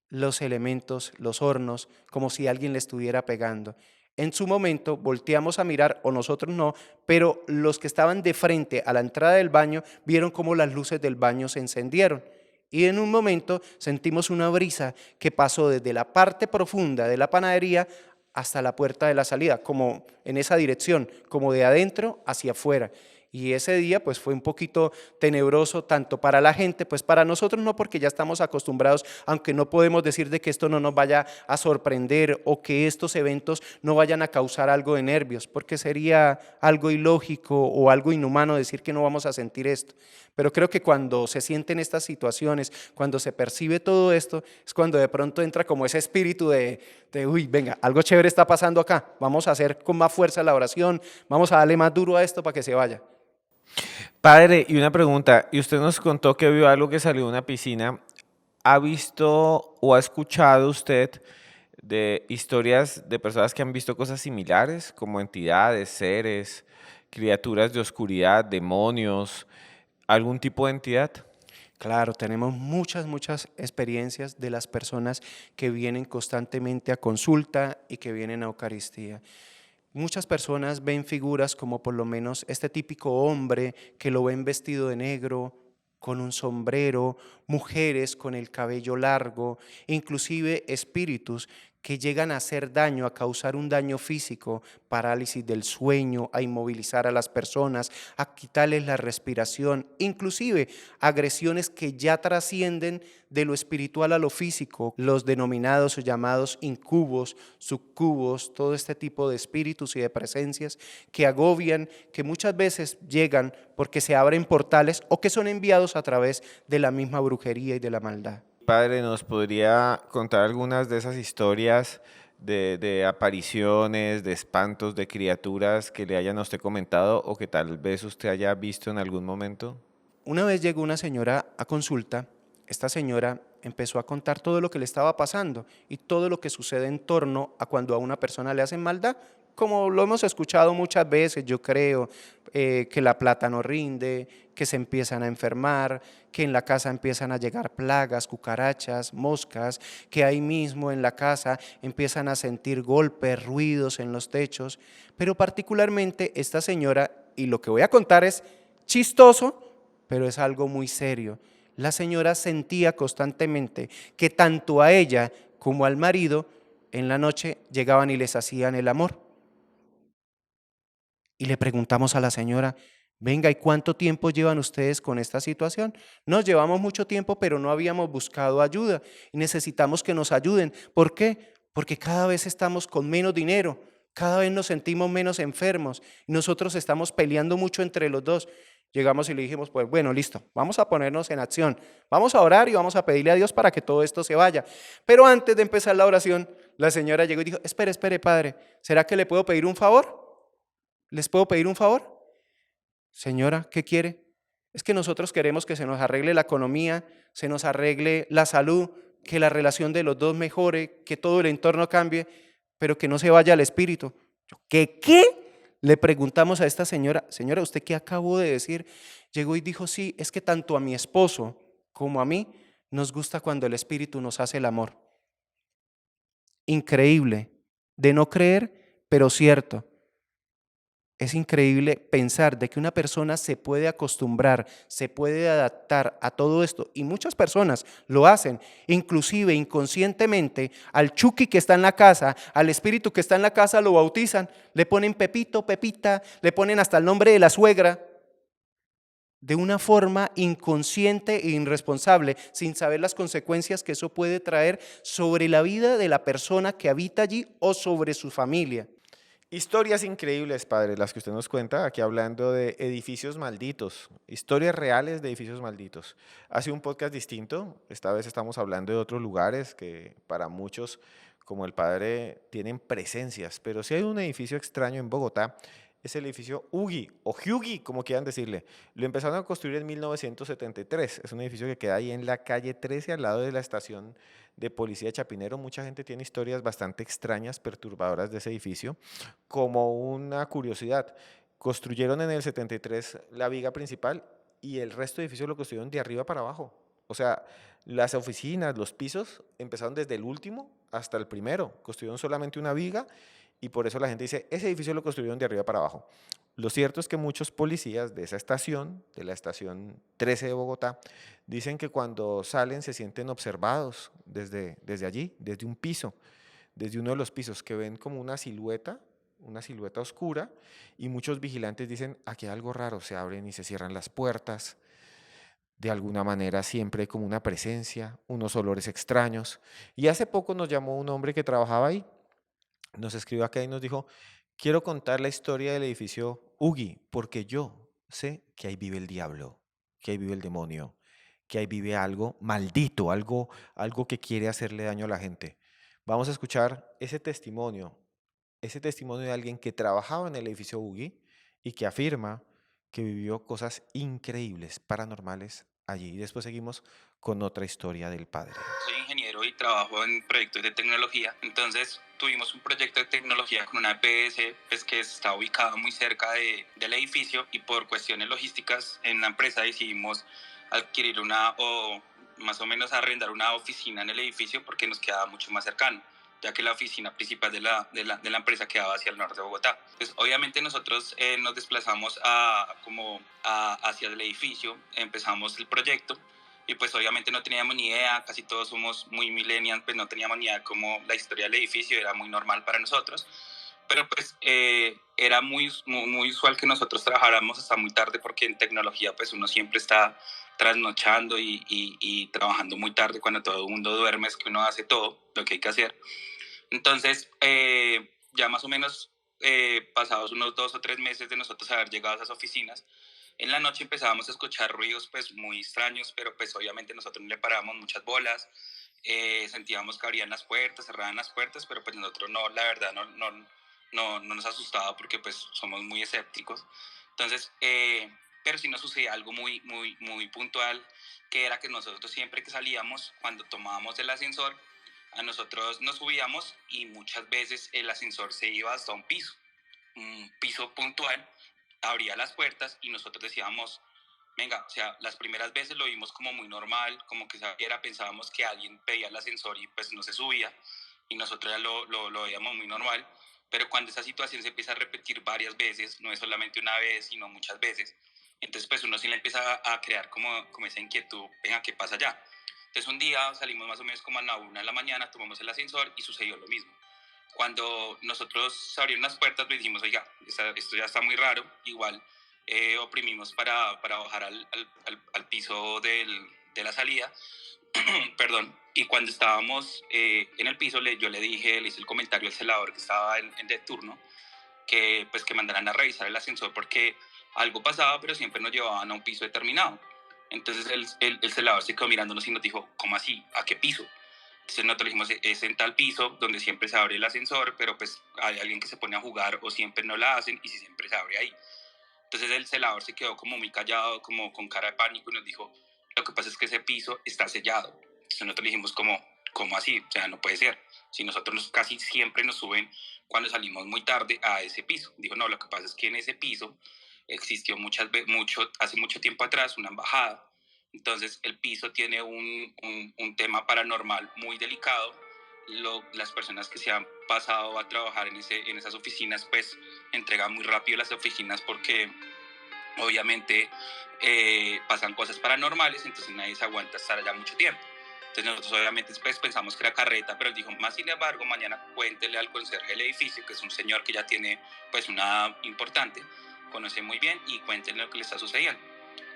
los elementos, los hornos, como si alguien le estuviera pegando. En su momento volteamos a mirar, o nosotros no, pero los que estaban de frente a la entrada del baño vieron cómo las luces del baño se encendieron. Y en un momento sentimos una brisa que pasó desde la parte profunda de la panadería hasta la puerta de la salida, como en esa dirección, como de adentro hacia afuera. Y ese día pues fue un poquito tenebroso tanto para la gente, pues para nosotros no, porque ya estamos acostumbrados, aunque no podemos decir de que esto no nos vaya a sorprender o que estos eventos no vayan a causar algo de nervios, porque sería algo ilógico o algo inhumano decir que no vamos a sentir esto. Pero creo que cuando se sienten estas situaciones, cuando se percibe todo esto, es cuando de pronto entra como ese espíritu uy, venga, algo chévere está pasando acá, vamos a hacer con más fuerza la oración, vamos a darle más duro a esto para que se vaya. Padre, y una pregunta, y usted nos contó que vio algo que salió de una piscina. ¿Ha visto o ha escuchado usted de historias de personas que han visto cosas similares, como entidades, seres, criaturas de oscuridad, demonios, algún tipo de entidad? Claro, tenemos muchas experiencias de las personas que vienen constantemente a consulta y que vienen a Eucaristía. Muchas personas ven figuras como por lo menos este típico hombre que lo ven vestido de negro, con un sombrero, mujeres con el cabello largo, inclusive espíritus que llegan a hacer daño, a causar un daño físico, parálisis del sueño, a inmovilizar a las personas, a quitarles la respiración, inclusive agresiones que ya trascienden de lo espiritual a lo físico, los denominados o llamados incubos, sucubos, todo este tipo de espíritus y de presencias que agobian, que muchas veces llegan porque se abren portales o que son enviados a través de la misma brujería y de la maldad. Padre, ¿nos podría contar algunas de esas historias de apariciones, de espantos, de criaturas que le hayan a usted comentado o que tal vez usted haya visto en algún momento? Una vez llegó una señora a consulta. Esta señora empezó a contar todo lo que le estaba pasando y todo lo que sucede en torno a cuando a una persona le hacen maldad, como lo hemos escuchado muchas veces, yo creo, que la plata no rinde, que se empiezan a enfermar, que en la casa empiezan a llegar plagas, cucarachas, moscas, que ahí mismo en la casa empiezan a sentir golpes, ruidos en los techos, pero particularmente esta señora, y lo que voy a contar es chistoso, pero es algo muy serio. La señora sentía constantemente que tanto a ella como al marido en la noche llegaban y les hacían el amor. Y le preguntamos a la señora, venga, ¿y cuánto tiempo llevan ustedes con esta situación? Nos llevamos mucho tiempo, pero no habíamos buscado ayuda y necesitamos que nos ayuden. ¿Por qué? Porque cada vez estamos con menos dinero, cada vez nos sentimos menos enfermos y nosotros estamos peleando mucho entre los dos. Llegamos y le dijimos, pues bueno, listo, vamos a ponernos en acción, vamos a orar y vamos a pedirle a Dios para que todo esto se vaya. Pero antes de empezar la oración, la señora llegó y dijo, espere, padre, ¿será que le puedo pedir un favor? ¿Les puedo pedir un favor? Señora, ¿qué quiere? Es que nosotros queremos que se nos arregle la economía, se nos arregle la salud, que la relación de los dos mejore, que todo el entorno cambie, pero que no se vaya el espíritu. ¿Qué? Le preguntamos a esta señora, señora, ¿usted qué acabó de decir? Llegó y dijo, sí, es que tanto a mi esposo como a mí nos gusta cuando el espíritu nos hace el amor. Increíble, de no creer, pero cierto. Es increíble pensar de que una persona se puede acostumbrar, se puede adaptar a todo esto y muchas personas lo hacen, inclusive inconscientemente al Chucky que está en la casa, al espíritu que está en la casa lo bautizan, le ponen Pepito, Pepita, le ponen hasta el nombre de la suegra, de una forma inconsciente e irresponsable, sin saber las consecuencias que eso puede traer sobre la vida de la persona que habita allí o sobre su familia. Historias increíbles, padre, las que usted nos cuenta, aquí hablando de edificios malditos, historias reales de edificios malditos. Hace un podcast distinto, esta vez estamos hablando de otros lugares que para muchos, como el padre, tienen presencias, pero si hay un edificio extraño en Bogotá, es el edificio Hugi o Hugi, como quieran decirle. Lo empezaron a construir en 1973, es un edificio que queda ahí en la calle 13 al lado de la estación de policía de Chapinero. Mucha gente tiene historias bastante extrañas, perturbadoras de ese edificio. Como una curiosidad, construyeron en el 73 la viga principal y el resto de edificios lo construyeron de arriba para abajo. O sea, las oficinas, los pisos, empezaron desde el último hasta el primero. Construyeron solamente una viga y por eso la gente dice, ese edificio lo construyeron de arriba para abajo. Lo cierto es que muchos policías de esa estación, de la estación 13 de Bogotá, dicen que cuando salen se sienten observados desde allí, desde un piso, desde uno de los pisos, que ven como una silueta oscura, y muchos vigilantes dicen, aquí hay algo raro, se abren y se cierran las puertas, de alguna manera siempre hay como una presencia, unos olores extraños. Y hace poco nos llamó un hombre que trabajaba ahí, nos escribió acá y nos dijo, quiero contar la historia del edificio Ugi, porque yo sé que ahí vive el diablo, que ahí vive el demonio, que ahí vive algo maldito, algo que quiere hacerle daño a la gente. Vamos a escuchar ese testimonio de alguien que trabajaba en el edificio Ugi y que afirma que vivió cosas increíbles, paranormales allí. Y después seguimos con otra historia del padre. Soy ingeniero y trabajo en proyectos de tecnología. Entonces tuvimos un proyecto de tecnología con una EPS pues, que está ubicada muy cerca del edificio y por cuestiones logísticas en la empresa decidimos adquirir o más o menos arrendar una oficina en el edificio porque nos quedaba mucho más cercano, ya que la oficina principal de la empresa quedaba hacia el norte de Bogotá. Entonces, obviamente nosotros nos desplazamos hacia el edificio, empezamos el proyecto y pues obviamente no teníamos ni idea, casi todos somos muy millennials, pues no teníamos ni idea cómo la historia del edificio, era muy normal para nosotros, pero pues era muy usual que nosotros trabajáramos hasta muy tarde, porque en tecnología pues uno siempre está trasnochando y trabajando muy tarde cuando todo el mundo duerme, es que uno hace todo lo que hay que hacer. Entonces, ya más o menos pasados unos 2 o 3 meses de nosotros haber llegado a esas oficinas, en la noche empezábamos a escuchar ruidos pues muy extraños, pero pues obviamente nosotros no le parábamos muchas bolas, sentíamos que abrían las puertas, cerraban las puertas, pero pues nosotros no, la verdad, no nos asustaba porque pues somos muy escépticos. Entonces, pero sí nos sucedía algo muy puntual, que era que nosotros siempre que salíamos, cuando tomábamos el ascensor, a nosotros nos subíamos y muchas veces el ascensor se iba hasta un piso puntual, abría las puertas y nosotros decíamos, venga, o sea, las primeras veces lo vimos como muy normal, como que pensábamos que alguien pedía el ascensor y pues no se subía, y nosotros ya lo veíamos muy normal, pero cuando esa situación se empieza a repetir varias veces, no es solamente una vez, sino muchas veces, entonces pues uno sí le empieza a crear como esa inquietud, venga, ¿qué pasa allá? Entonces un día salimos más o menos como a la 1 de la mañana, tomamos el ascensor y sucedió lo mismo. Cuando nosotros abrieron las puertas, le dijimos, oiga, esto ya está muy raro, igual oprimimos para bajar al piso de la salida, perdón, y cuando estábamos en el piso, yo le hice el comentario al celador que estaba de turno, que pues que mandaran a revisar el ascensor porque algo pasaba, pero siempre nos llevaban a un piso determinado. Entonces el celador se quedó mirándonos y nos dijo, ¿cómo así? ¿A qué piso? Entonces nosotros dijimos, es en tal piso donde siempre se abre el ascensor, pero pues hay alguien que se pone a jugar o siempre no la hacen y si siempre se abre ahí. Entonces el celador se quedó como muy callado, como con cara de pánico y nos dijo, lo que pasa es que ese piso está sellado. Entonces nosotros dijimos ¿cómo así? O sea, no puede ser. Si nosotros casi siempre nos suben cuando salimos muy tarde a ese piso. Dijo, no, lo que pasa es que en ese piso existió hace mucho tiempo atrás una embajada. Entonces el piso tiene un tema paranormal muy delicado. Las personas que se han pasado a trabajar en esas oficinas pues entregan muy rápido las oficinas porque obviamente pasan cosas paranormales, entonces nadie se aguanta estar allá mucho tiempo. Entonces nosotros obviamente después pensamos que era carreta, pero él dijo, más sin embargo, mañana cuéntele al conserje del edificio, que es un señor que ya tiene pues una edad importante, conoce muy bien, y cuéntenle lo que le está sucediendo.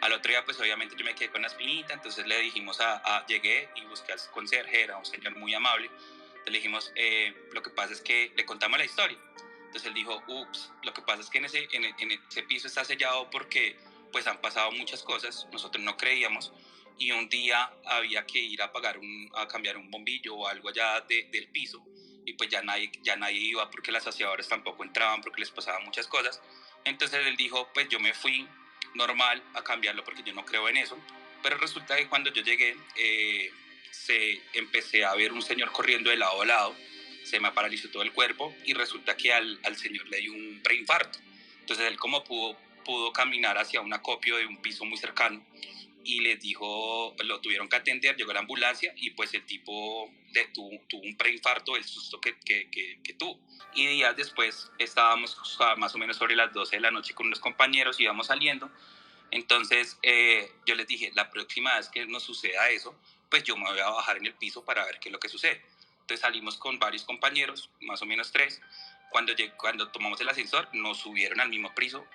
Al otro día pues obviamente yo me quedé con la espinita, entonces le dijimos llegué y busqué al conserje, era un señor muy amable, entonces le dijimos, lo que pasa es que le contamos la historia. Entonces él dijo, ups, lo que pasa es que en ese piso está sellado porque pues han pasado muchas cosas, nosotros no creíamos, y un día había que ir a cambiar un bombillo o algo allá del piso, y pues ya nadie iba porque las saciadoras tampoco entraban porque les pasaban muchas cosas. Entonces él dijo, pues yo me fui normal a cambiarlo porque yo no creo en eso, pero resulta que cuando yo llegué, empecé a ver un señor corriendo de lado a lado, se me paralizó todo el cuerpo y resulta que al señor le dio un preinfarto. Entonces él como pudo caminar hacia un acopio de un piso muy cercano y les dijo, lo tuvieron que atender, llegó la ambulancia y pues el tipo tuvo un preinfarto del susto que tuvo. Y días después estábamos más o menos sobre las 12 de la noche con unos compañeros, íbamos saliendo. Entonces yo les dije, la próxima vez que nos suceda eso, pues yo me voy a bajar en el piso para ver qué es lo que sucede. Entonces salimos con varios compañeros, más o menos 3. Cuando tomamos el ascensor, nos subieron al mismo piso,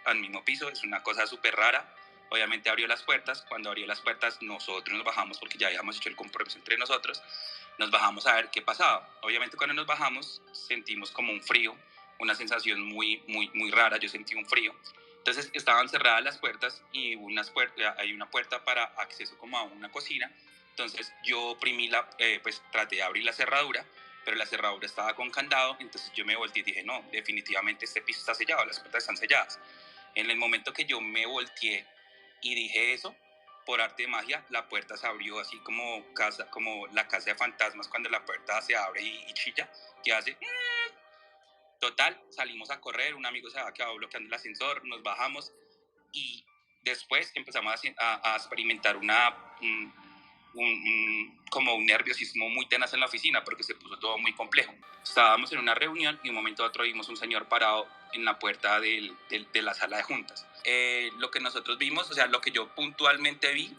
es una cosa súper rara. Obviamente abrió las puertas, cuando abrió las puertas nosotros nos bajamos porque ya habíamos hecho el compromiso entre nosotros, nos bajamos a ver qué pasaba. Obviamente cuando nos bajamos sentimos como un frío, una sensación muy rara, yo sentí un frío. Entonces estaban cerradas las puertas y hay una puerta para acceso como a una cocina. Entonces yo pues traté de abrir la cerradura, pero la cerradura estaba con candado. Entonces yo me volteé y dije, no, definitivamente este piso está sellado, las puertas están selladas. En el momento que yo me volteé y dije eso, por arte de magia, la puerta se abrió así como la casa de fantasmas cuando la puerta se abre y chilla, que hace... Total, salimos a correr, un amigo se había quedado bloqueando el ascensor, nos bajamos y después empezamos a experimentar como un nerviosismo muy tenaz en la oficina porque se puso todo muy complejo. Estábamos en una reunión y un momento a otro vimos un señor parado en la puerta de la sala de juntas. Lo que nosotros vimos, o sea, lo que yo puntualmente vi,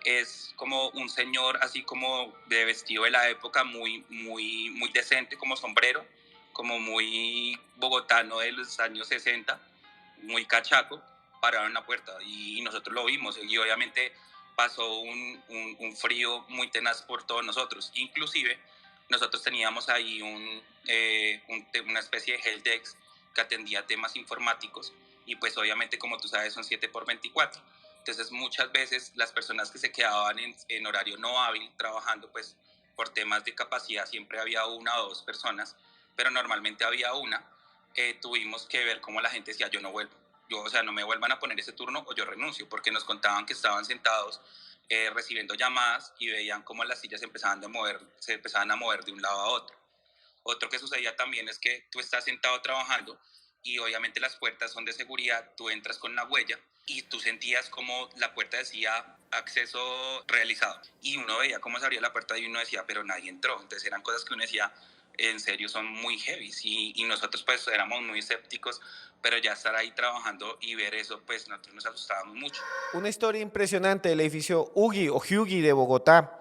es como un señor así como de vestido de la época, muy decente, como sombrero, como muy bogotano de los años 60, muy cachaco, parado en la puerta y nosotros lo vimos y obviamente pasó un frío muy tenaz por todos nosotros. Inclusive nosotros teníamos ahí una especie de helpdesk que atendía temas informáticos y pues obviamente como tú sabes son 7 por 24. Entonces muchas veces las personas que se quedaban en horario no hábil trabajando pues por temas de capacidad siempre había una o dos personas, pero normalmente había una. Tuvimos que ver cómo la gente decía yo no vuelvo. O sea, no me vuelvan a poner ese turno o yo renuncio, porque nos contaban que estaban sentados recibiendo llamadas y veían cómo las sillas se empezaban a mover de un lado a otro. Otro que sucedía también es que tú estás sentado trabajando y obviamente las puertas son de seguridad, tú entras con una huella y tú sentías como la puerta decía acceso realizado y uno veía cómo se abría la puerta y uno decía pero nadie entró. Entonces eran cosas que uno decía en serio son muy heavy y nosotros pues éramos muy escépticos, pero ya estar ahí trabajando y ver eso pues nosotros nos asustábamos mucho. Una historia impresionante del edificio Hugi de Bogotá,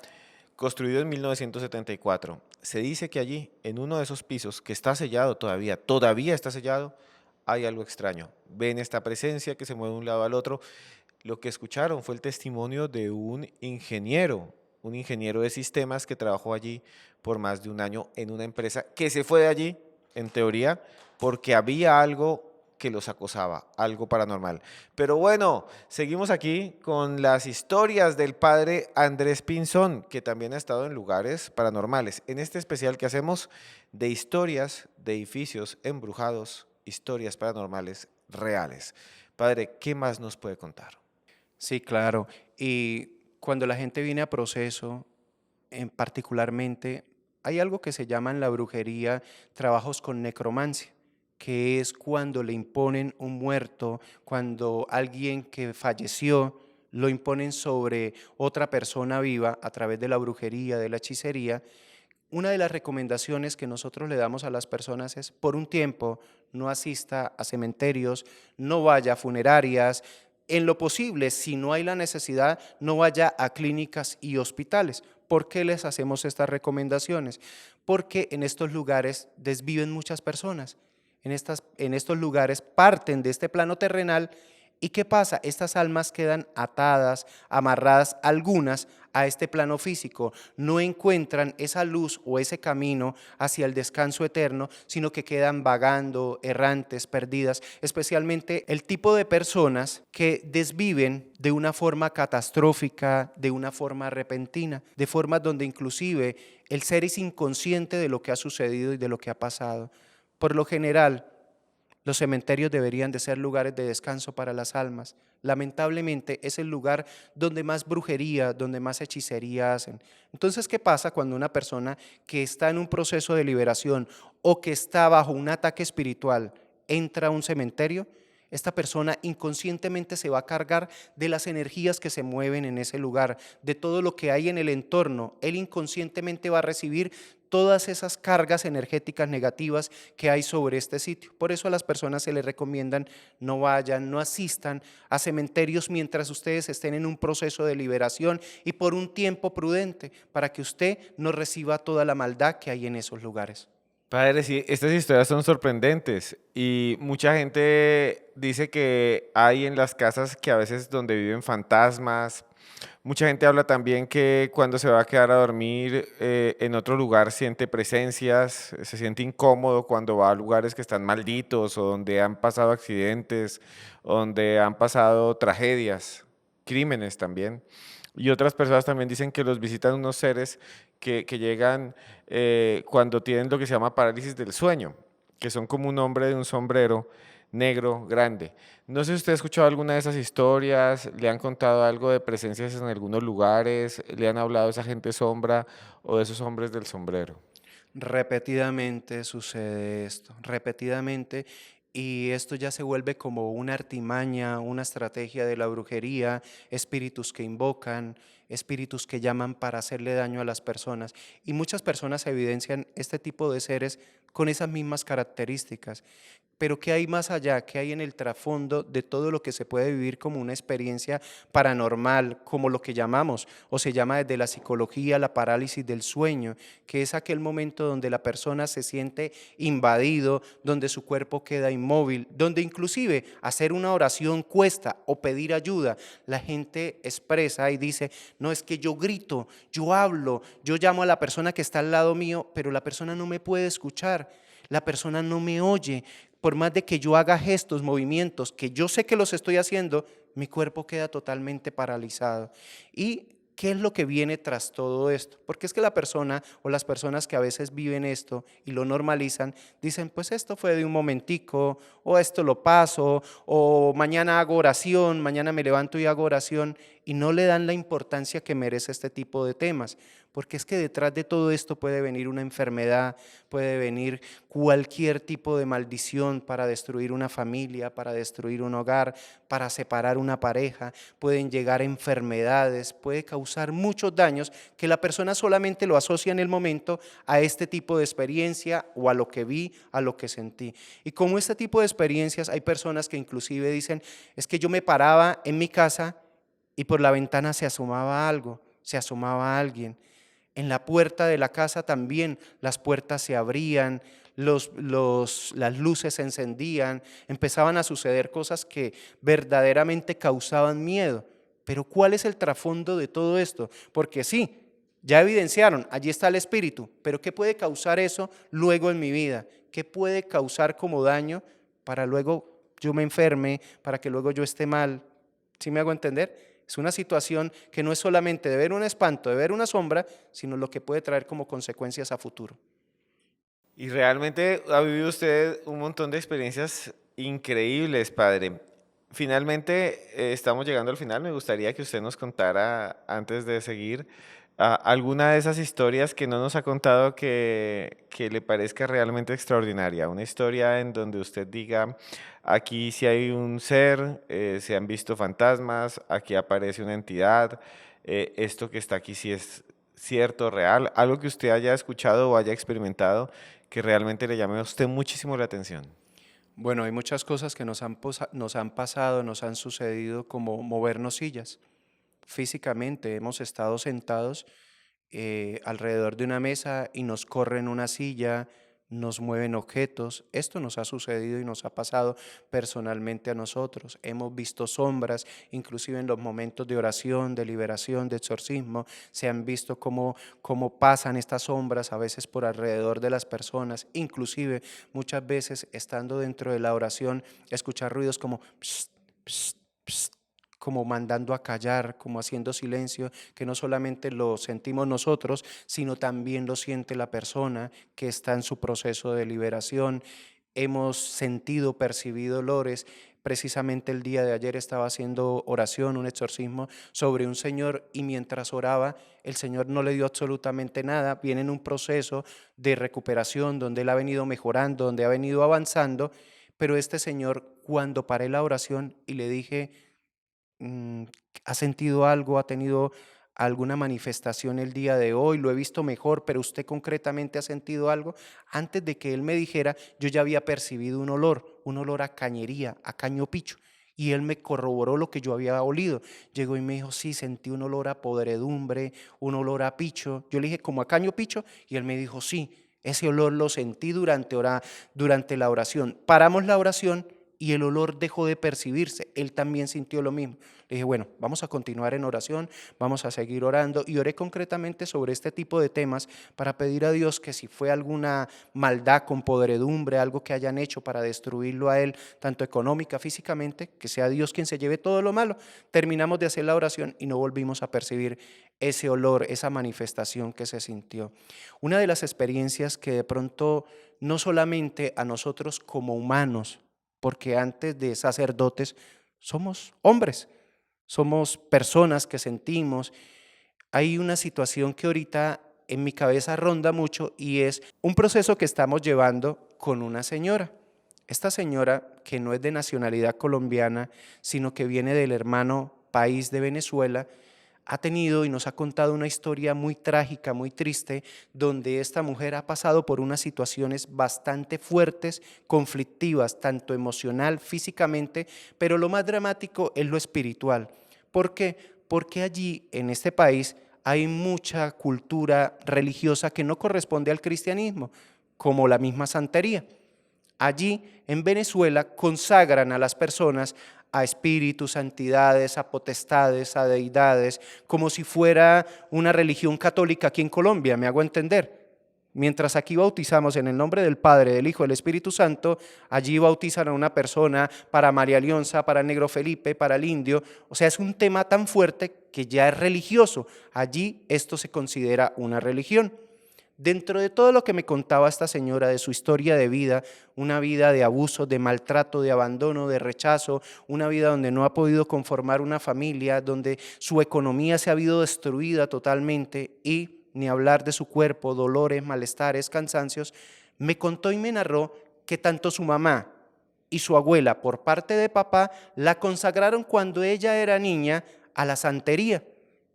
construido en 1974. Se dice que allí, en uno de esos pisos, que está sellado todavía está sellado, hay algo extraño. Ven esta presencia que se mueve de un lado al otro. Lo que escucharon fue el testimonio de un ingeniero de sistemas que trabajó allí por más de un año en una empresa que se fue de allí, en teoría, porque había algo que los acosaba, algo paranormal. Pero bueno, seguimos aquí con las historias del padre Andrés Pinzón, que también ha estado en lugares paranormales. En este especial que hacemos de historias de edificios embrujados, historias paranormales reales. Padre, ¿qué más nos puede contar? Sí, claro. Y cuando la gente viene a proceso, particularmente, hay algo que se llama en la brujería trabajos con necromancia, que es cuando le imponen un muerto, cuando alguien que falleció lo imponen sobre otra persona viva a través de la brujería, de la hechicería. Una de las recomendaciones que nosotros le damos a las personas es, por un tiempo, no asista a cementerios, no vaya a funerarias, en lo posible, si no hay la necesidad, no vaya a clínicas y hospitales. ¿Por qué les hacemos estas recomendaciones? Porque en estos lugares desviven muchas personas, en estos lugares parten de este plano terrenal. ¿Y qué pasa? Estas almas quedan atadas, amarradas, algunas a este plano físico, no encuentran esa luz o ese camino hacia el descanso eterno, sino que quedan vagando, errantes, perdidas, especialmente el tipo de personas que desviven de una forma catastrófica, de una forma repentina, de formas donde inclusive el ser es inconsciente de lo que ha sucedido y de lo que ha pasado. Por lo general, los cementerios deberían de ser lugares de descanso para las almas. Lamentablemente es el lugar donde más brujería, donde más hechicería hacen. Entonces, ¿qué pasa cuando una persona que está en un proceso de liberación o que está bajo un ataque espiritual entra a un cementerio? Esta persona inconscientemente se va a cargar de las energías que se mueven en ese lugar, de todo lo que hay en el entorno. Él inconscientemente va a recibir todas esas cargas energéticas negativas que hay sobre este sitio. Por eso a las personas se les recomiendan no vayan, no asistan a cementerios mientras ustedes estén en un proceso de liberación y por un tiempo prudente para que usted no reciba toda la maldad que hay en esos lugares. Padre, sí, estas historias son sorprendentes y mucha gente dice que hay en las casas que a veces donde viven fantasmas. Mucha gente habla también que cuando se va a quedar a dormir en otro lugar siente presencias, se siente incómodo cuando va a lugares que están malditos o donde han pasado accidentes, donde han pasado tragedias, crímenes también. Y otras personas también dicen que los visitan unos seres que llegan cuando tienen lo que se llama parálisis del sueño, que son como un hombre de un sombrero negro grande. No sé si usted ha escuchado alguna de esas historias, le han contado algo de presencias en algunos lugares, le han hablado de esa gente sombra o de esos hombres del sombrero. Repetidamente sucede esto, repetidamente, y esto ya se vuelve como una artimaña, una estrategia de la brujería, espíritus que invocan, espíritus que llaman para hacerle daño a las personas. Y muchas personas evidencian este tipo de seres con esas mismas características. pero ¿qué hay más allá? ¿Qué hay en el trasfondo de todo lo que se puede vivir como una experiencia paranormal, como lo que llamamos, o se llama desde la psicología, la parálisis del sueño, que es aquel momento donde la persona se siente invadido, donde su cuerpo queda inmóvil, donde inclusive hacer una oración cuesta o pedir ayuda? La gente expresa y dice, no, es que yo grito, yo hablo, yo llamo a la persona que está al lado mío, pero la persona no me puede escuchar, la persona no me oye. Por más de que yo haga gestos, movimientos, que yo sé que los estoy haciendo, mi cuerpo queda totalmente paralizado. ¿Y qué es lo que viene tras todo esto? Porque es que la persona o las personas que a veces viven esto y lo normalizan, dicen, pues esto fue de un momentico, o esto lo paso, o mañana hago oración, mañana me levanto y hago oración, y no le dan la importancia que merece este tipo de temas. Porque es que detrás de todo esto puede venir una enfermedad, puede venir cualquier tipo de maldición para destruir una familia, para destruir un hogar, para separar una pareja, pueden llegar enfermedades, puede causar muchos daños que la persona solamente lo asocia en el momento a este tipo de experiencia o a lo que vi, a lo que sentí. Y como este tipo de experiencias hay personas que inclusive dicen, es que yo me paraba en mi casa y por la ventana se asomaba algo, se asomaba alguien. En la puerta de la casa también las puertas se abrían, las luces se encendían, empezaban a suceder cosas que verdaderamente causaban miedo. Pero ¿cuál es el trasfondo de todo esto? Porque sí, ya evidenciaron, allí está el espíritu, pero ¿qué puede causar eso luego en mi vida? ¿Qué puede causar como daño para luego yo me enferme, para que luego yo esté mal? ¿Sí me hago entender? Es una situación que no es solamente de ver un espanto, de ver una sombra, sino lo que puede traer como consecuencias a futuro. Y realmente ha vivido usted un montón de experiencias increíbles, padre. Finalmente, estamos llegando al final. Me gustaría que usted nos contara, antes de seguir, alguna de esas historias que no nos ha contado que le parezca realmente extraordinaria. Una historia en donde usted diga, aquí sí hay un ser, se han visto fantasmas, aquí aparece una entidad, esto que está aquí sí es cierto, real, algo que usted haya escuchado o haya experimentado que realmente le llame a usted muchísimo la atención. Bueno, hay muchas cosas que nos han pasado, nos han sucedido, como movernos sillas. Físicamente hemos estado sentados alrededor de una mesa y nos corren una silla, nos mueven objetos. Esto nos ha sucedido y nos ha pasado personalmente a nosotros. Hemos visto sombras, inclusive en los momentos de oración, de liberación, de exorcismo, se han visto cómo pasan estas sombras a veces por alrededor de las personas, inclusive muchas veces estando dentro de la oración, escuchar ruidos como psst, psst, psst, como mandando a callar, como haciendo silencio, que no solamente lo sentimos nosotros, sino también lo siente la persona que está en su proceso de liberación. Hemos sentido, percibido olores. Precisamente el día de ayer estaba haciendo oración, un exorcismo sobre un señor, y mientras oraba, el Señor no le dio absolutamente nada. Viene en un proceso de recuperación donde él ha venido mejorando, donde ha venido avanzando, pero este señor, cuando paré la oración y le dije, mm, ¿ha sentido algo? ¿Ha tenido alguna manifestación el día de hoy? Lo he visto mejor, pero usted concretamente ha sentido algo. Antes de que él me dijera, yo ya había percibido un olor a cañería, a caño picho. Y él me corroboró lo que yo había olido. Llegó y me dijo, sí, sentí un olor a podredumbre, un olor a picho. Yo le dije, ¿como a caño picho? Y él me dijo, sí, ese olor lo sentí durante la oración. Paramos la oración y el olor dejó de percibirse. Él también sintió lo mismo. Le dije, bueno, vamos a continuar en oración, vamos a seguir orando, y oré concretamente sobre este tipo de temas para pedir a Dios que si fue alguna maldad con podredumbre, algo que hayan hecho para destruirlo a él, tanto económica, físicamente, que sea Dios quien se lleve todo lo malo. Terminamos de hacer la oración y no volvimos a percibir ese olor, esa manifestación que se sintió. Una de las experiencias que de pronto no solamente a nosotros como humanos, porque antes de sacerdotes somos hombres, somos personas que sentimos. Hay una situación que ahorita en mi cabeza ronda mucho, y es un proceso que estamos llevando con una señora. Esta señora, que no es de nacionalidad colombiana, sino que viene del hermano país de Venezuela, ha tenido y nos ha contado una historia muy trágica, muy triste, donde esta mujer ha pasado por unas situaciones bastante fuertes, conflictivas, tanto emocional, físicamente, pero lo más dramático es lo espiritual. ¿Por qué? Porque allí, en este país, hay mucha cultura religiosa que no corresponde al cristianismo, como la misma santería. Allí, en Venezuela, consagran a las personas a espíritus, a entidades, a potestades, a deidades, como si fuera una religión católica aquí en Colombia, ¿me hago entender? Mientras aquí bautizamos en el nombre del Padre, del Hijo, del Espíritu Santo, allí bautizan a una persona para María Leonza, para el Negro Felipe, para el Indio. O sea, es un tema tan fuerte que ya es religioso. Allí esto se considera una religión. Dentro de todo lo que me contaba esta señora de su historia de vida, una vida de abuso, de maltrato, de abandono, de rechazo, una vida donde no ha podido conformar una familia, donde su economía se ha visto destruida totalmente y ni hablar de su cuerpo, dolores, malestares, cansancios, me contó y me narró que tanto su mamá y su abuela por parte de papá la consagraron cuando ella era niña a la santería.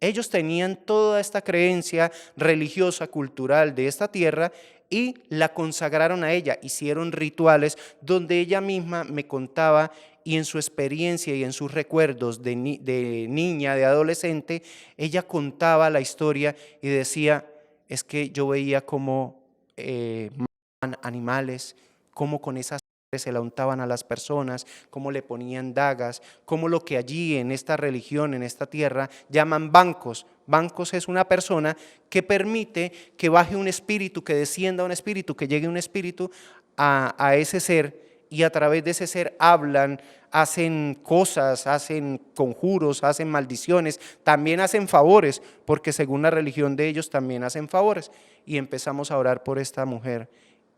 Ellos tenían toda esta creencia religiosa, cultural de esta tierra y la consagraron a ella, hicieron rituales donde ella misma me contaba y en su experiencia y en sus recuerdos de niña, de adolescente, ella contaba la historia y decía, es que yo veía cómo mataban animales, cómo con esas se la untaban a las personas, cómo le ponían dagas, cómo lo que allí en esta religión, en esta tierra, llaman bancos. Bancos es una persona que permite que baje un espíritu, que descienda un espíritu, que llegue un espíritu a ese ser y a través de ese ser hablan, hacen cosas, hacen conjuros, hacen maldiciones, también hacen favores, porque según la religión de ellos también hacen favores. Y empezamos a orar por esta mujer.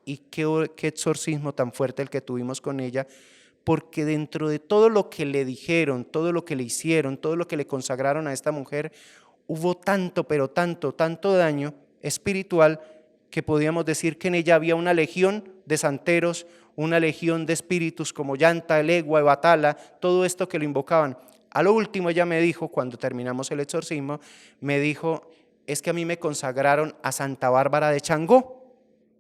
Y qué exorcismo tan fuerte el que tuvimos con ella, porque dentro de todo lo que le dijeron, todo lo que le hicieron, todo lo que le consagraron a esta mujer, hubo tanto, pero tanto daño espiritual que podíamos decir que en ella había una legión de santeros, una legión de espíritus como Yanta, Legua, Batala, todo esto que lo invocaban. A lo último ella me dijo, cuando terminamos el exorcismo, me dijo, es que a mí me consagraron a Santa Bárbara de Changó.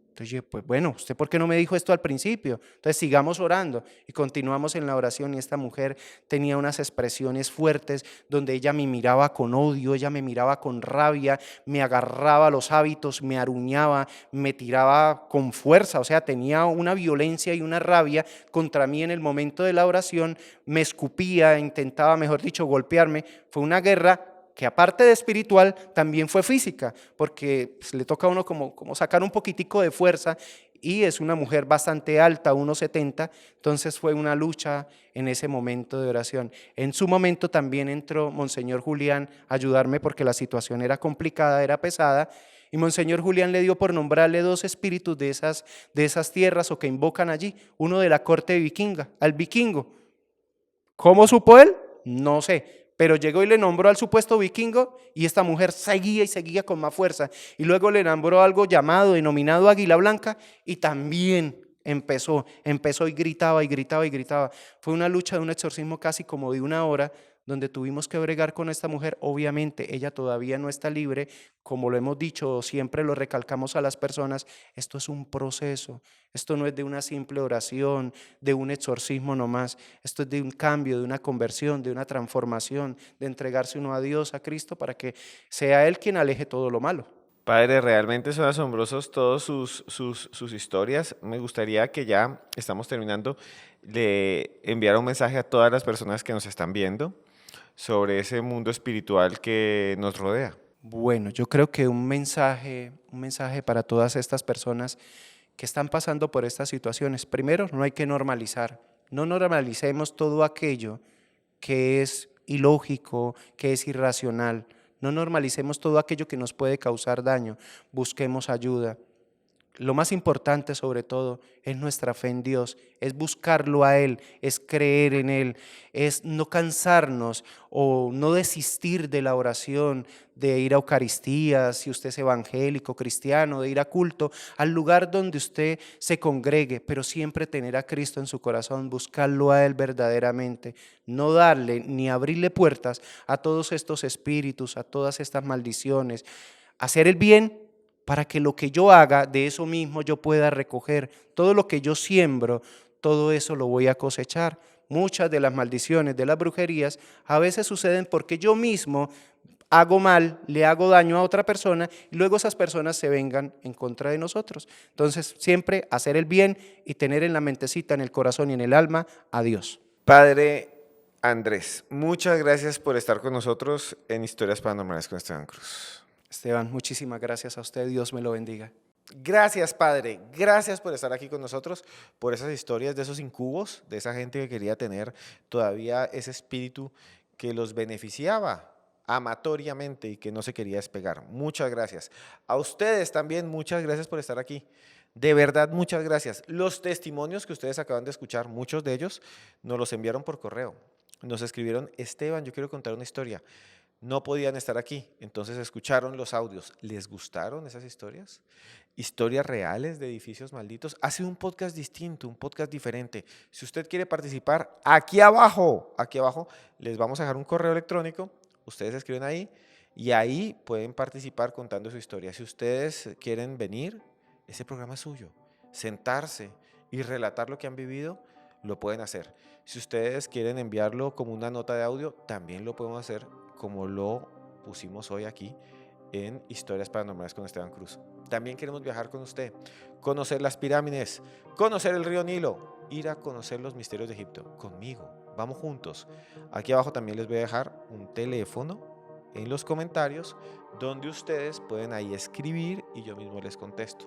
Entonces yo, pues bueno, ¿usted por qué no me dijo esto al principio? Entonces sigamos orando y continuamos en la oración y esta mujer tenía unas expresiones fuertes donde ella me miraba con odio, ella me miraba con rabia, me agarraba los hábitos, me aruñaba, me tiraba con fuerza, o sea, tenía una violencia y una rabia contra mí en el momento de la oración, me escupía, intentaba, mejor dicho, golpearme, fue una guerra que aparte de espiritual, también fue física, porque pues, le toca a uno como sacar un poquitico de fuerza y es una mujer bastante alta, 1,70, entonces fue una lucha en ese momento de oración. En su momento también entró Monseñor Julián a ayudarme porque la situación era complicada, era pesada, y Monseñor Julián le dio por nombrarle 2 espíritus de esas tierras o que invocan allí, uno de la corte vikinga, al vikingo. ¿Cómo supo él? No sé. Pero llegó y le nombró al supuesto vikingo y esta mujer seguía y seguía con más fuerza. Y luego le nombró algo llamado, denominado Águila Blanca y también empezó y gritaba y gritaba y gritaba. Fue una lucha de un exorcismo casi como de 1 hora donde tuvimos que bregar con esta mujer. Obviamente ella todavía no está libre, como lo hemos dicho, siempre lo recalcamos a las personas, esto es un proceso, esto no es de una simple oración, de un exorcismo nomás, esto es de un cambio, de una conversión, de una transformación, de entregarse uno a Dios, a Cristo, para que sea Él quien aleje todo lo malo. Padre, realmente son asombrosos todos sus historias. Me gustaría que ya estamos terminando, le enviara un mensaje a todas las personas que nos están viendo sobre ese mundo espiritual que nos rodea. Bueno, yo creo que un mensaje para todas estas personas que están pasando por estas situaciones. Primero, no hay que normalizar. No normalicemos todo aquello que es ilógico, que es irracional. No normalicemos todo aquello que nos puede causar daño. Busquemos ayuda. lo más importante sobre todo es nuestra fe en Dios, es buscarlo a Él, es creer en Él, es no cansarnos o no desistir de la oración, de ir a Eucaristías, si usted es evangélico, cristiano, de ir a culto, al lugar donde usted se congregue, pero siempre tener a Cristo en su corazón, buscarlo a Él verdaderamente, no darle ni abrirle puertas a todos estos espíritus, a todas estas maldiciones, hacer el bien para que lo que yo haga, de eso mismo yo pueda recoger. Todo lo que yo siembro, todo eso lo voy a cosechar. Muchas de las maldiciones, de las brujerías, a veces suceden porque yo mismo hago mal, le hago daño a otra persona y luego esas personas se vengan en contra de nosotros. Entonces, siempre hacer el bien y tener en la mentecita, en el corazón y en el alma a Dios. Padre Andrés, muchas gracias por estar con nosotros en Historias Paranormales con Esteban Cruz. Esteban, muchísimas gracias a usted, Dios me lo bendiga. Gracias, Padre. Gracias por estar aquí con nosotros, por esas historias de esos incubos, de esa gente que quería tener todavía ese espíritu que los beneficiaba amatoriamente y que no se quería despegar. Muchas gracias. A ustedes también, muchas gracias por estar aquí. De verdad, muchas gracias. Los testimonios que ustedes acaban de escuchar, muchos de ellos nos los enviaron por correo. Nos escribieron: Esteban, yo quiero contar una historia. No podían estar aquí, entonces escucharon los audios. ¿Les gustaron esas historias? Historias reales de edificios malditos. Ha sido un podcast distinto, un podcast diferente. Si usted quiere participar, aquí abajo les vamos a dejar un correo electrónico. Ustedes escriben ahí y ahí pueden participar contando su historia. Si ustedes quieren venir, ese programa es suyo. Sentarse y relatar lo que han vivido, lo pueden hacer. Si ustedes quieren enviarlo como una nota de audio, también lo podemos hacer como lo pusimos hoy aquí en Historias Paranormales con Esteban Cruz. También queremos viajar con usted, conocer las pirámides, conocer el río Nilo, ir a conocer los misterios de Egipto conmigo. Vamos juntos. Aquí abajo también les voy a dejar un teléfono en los comentarios donde ustedes pueden ahí escribir y yo mismo les contesto.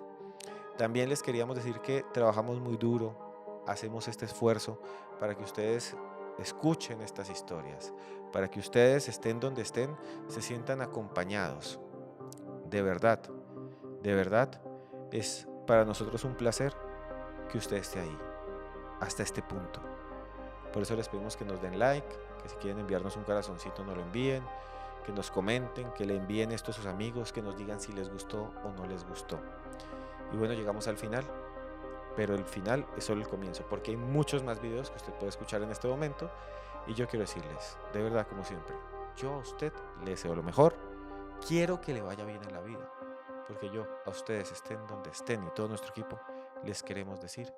También les queríamos decir que trabajamos muy duro, hacemos este esfuerzo para que ustedes escuchen estas historias, para que ustedes estén donde estén, se sientan acompañados. De verdad, es para nosotros un placer que usted esté ahí, hasta este punto. Por eso les pedimos que nos den like, que si quieren enviarnos un corazoncito nos lo envíen, que nos comenten, que le envíen esto a sus amigos, que nos digan si les gustó o no les gustó. Y bueno, llegamos al final. Pero el final es solo el comienzo, porque hay muchos más videos que usted puede escuchar en este momento. Y yo quiero decirles, de verdad, como siempre, yo a usted le deseo lo mejor. Quiero que le vaya bien en la vida, porque yo a ustedes, estén donde estén, y todo nuestro equipo, les queremos decir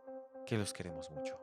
que los queremos mucho.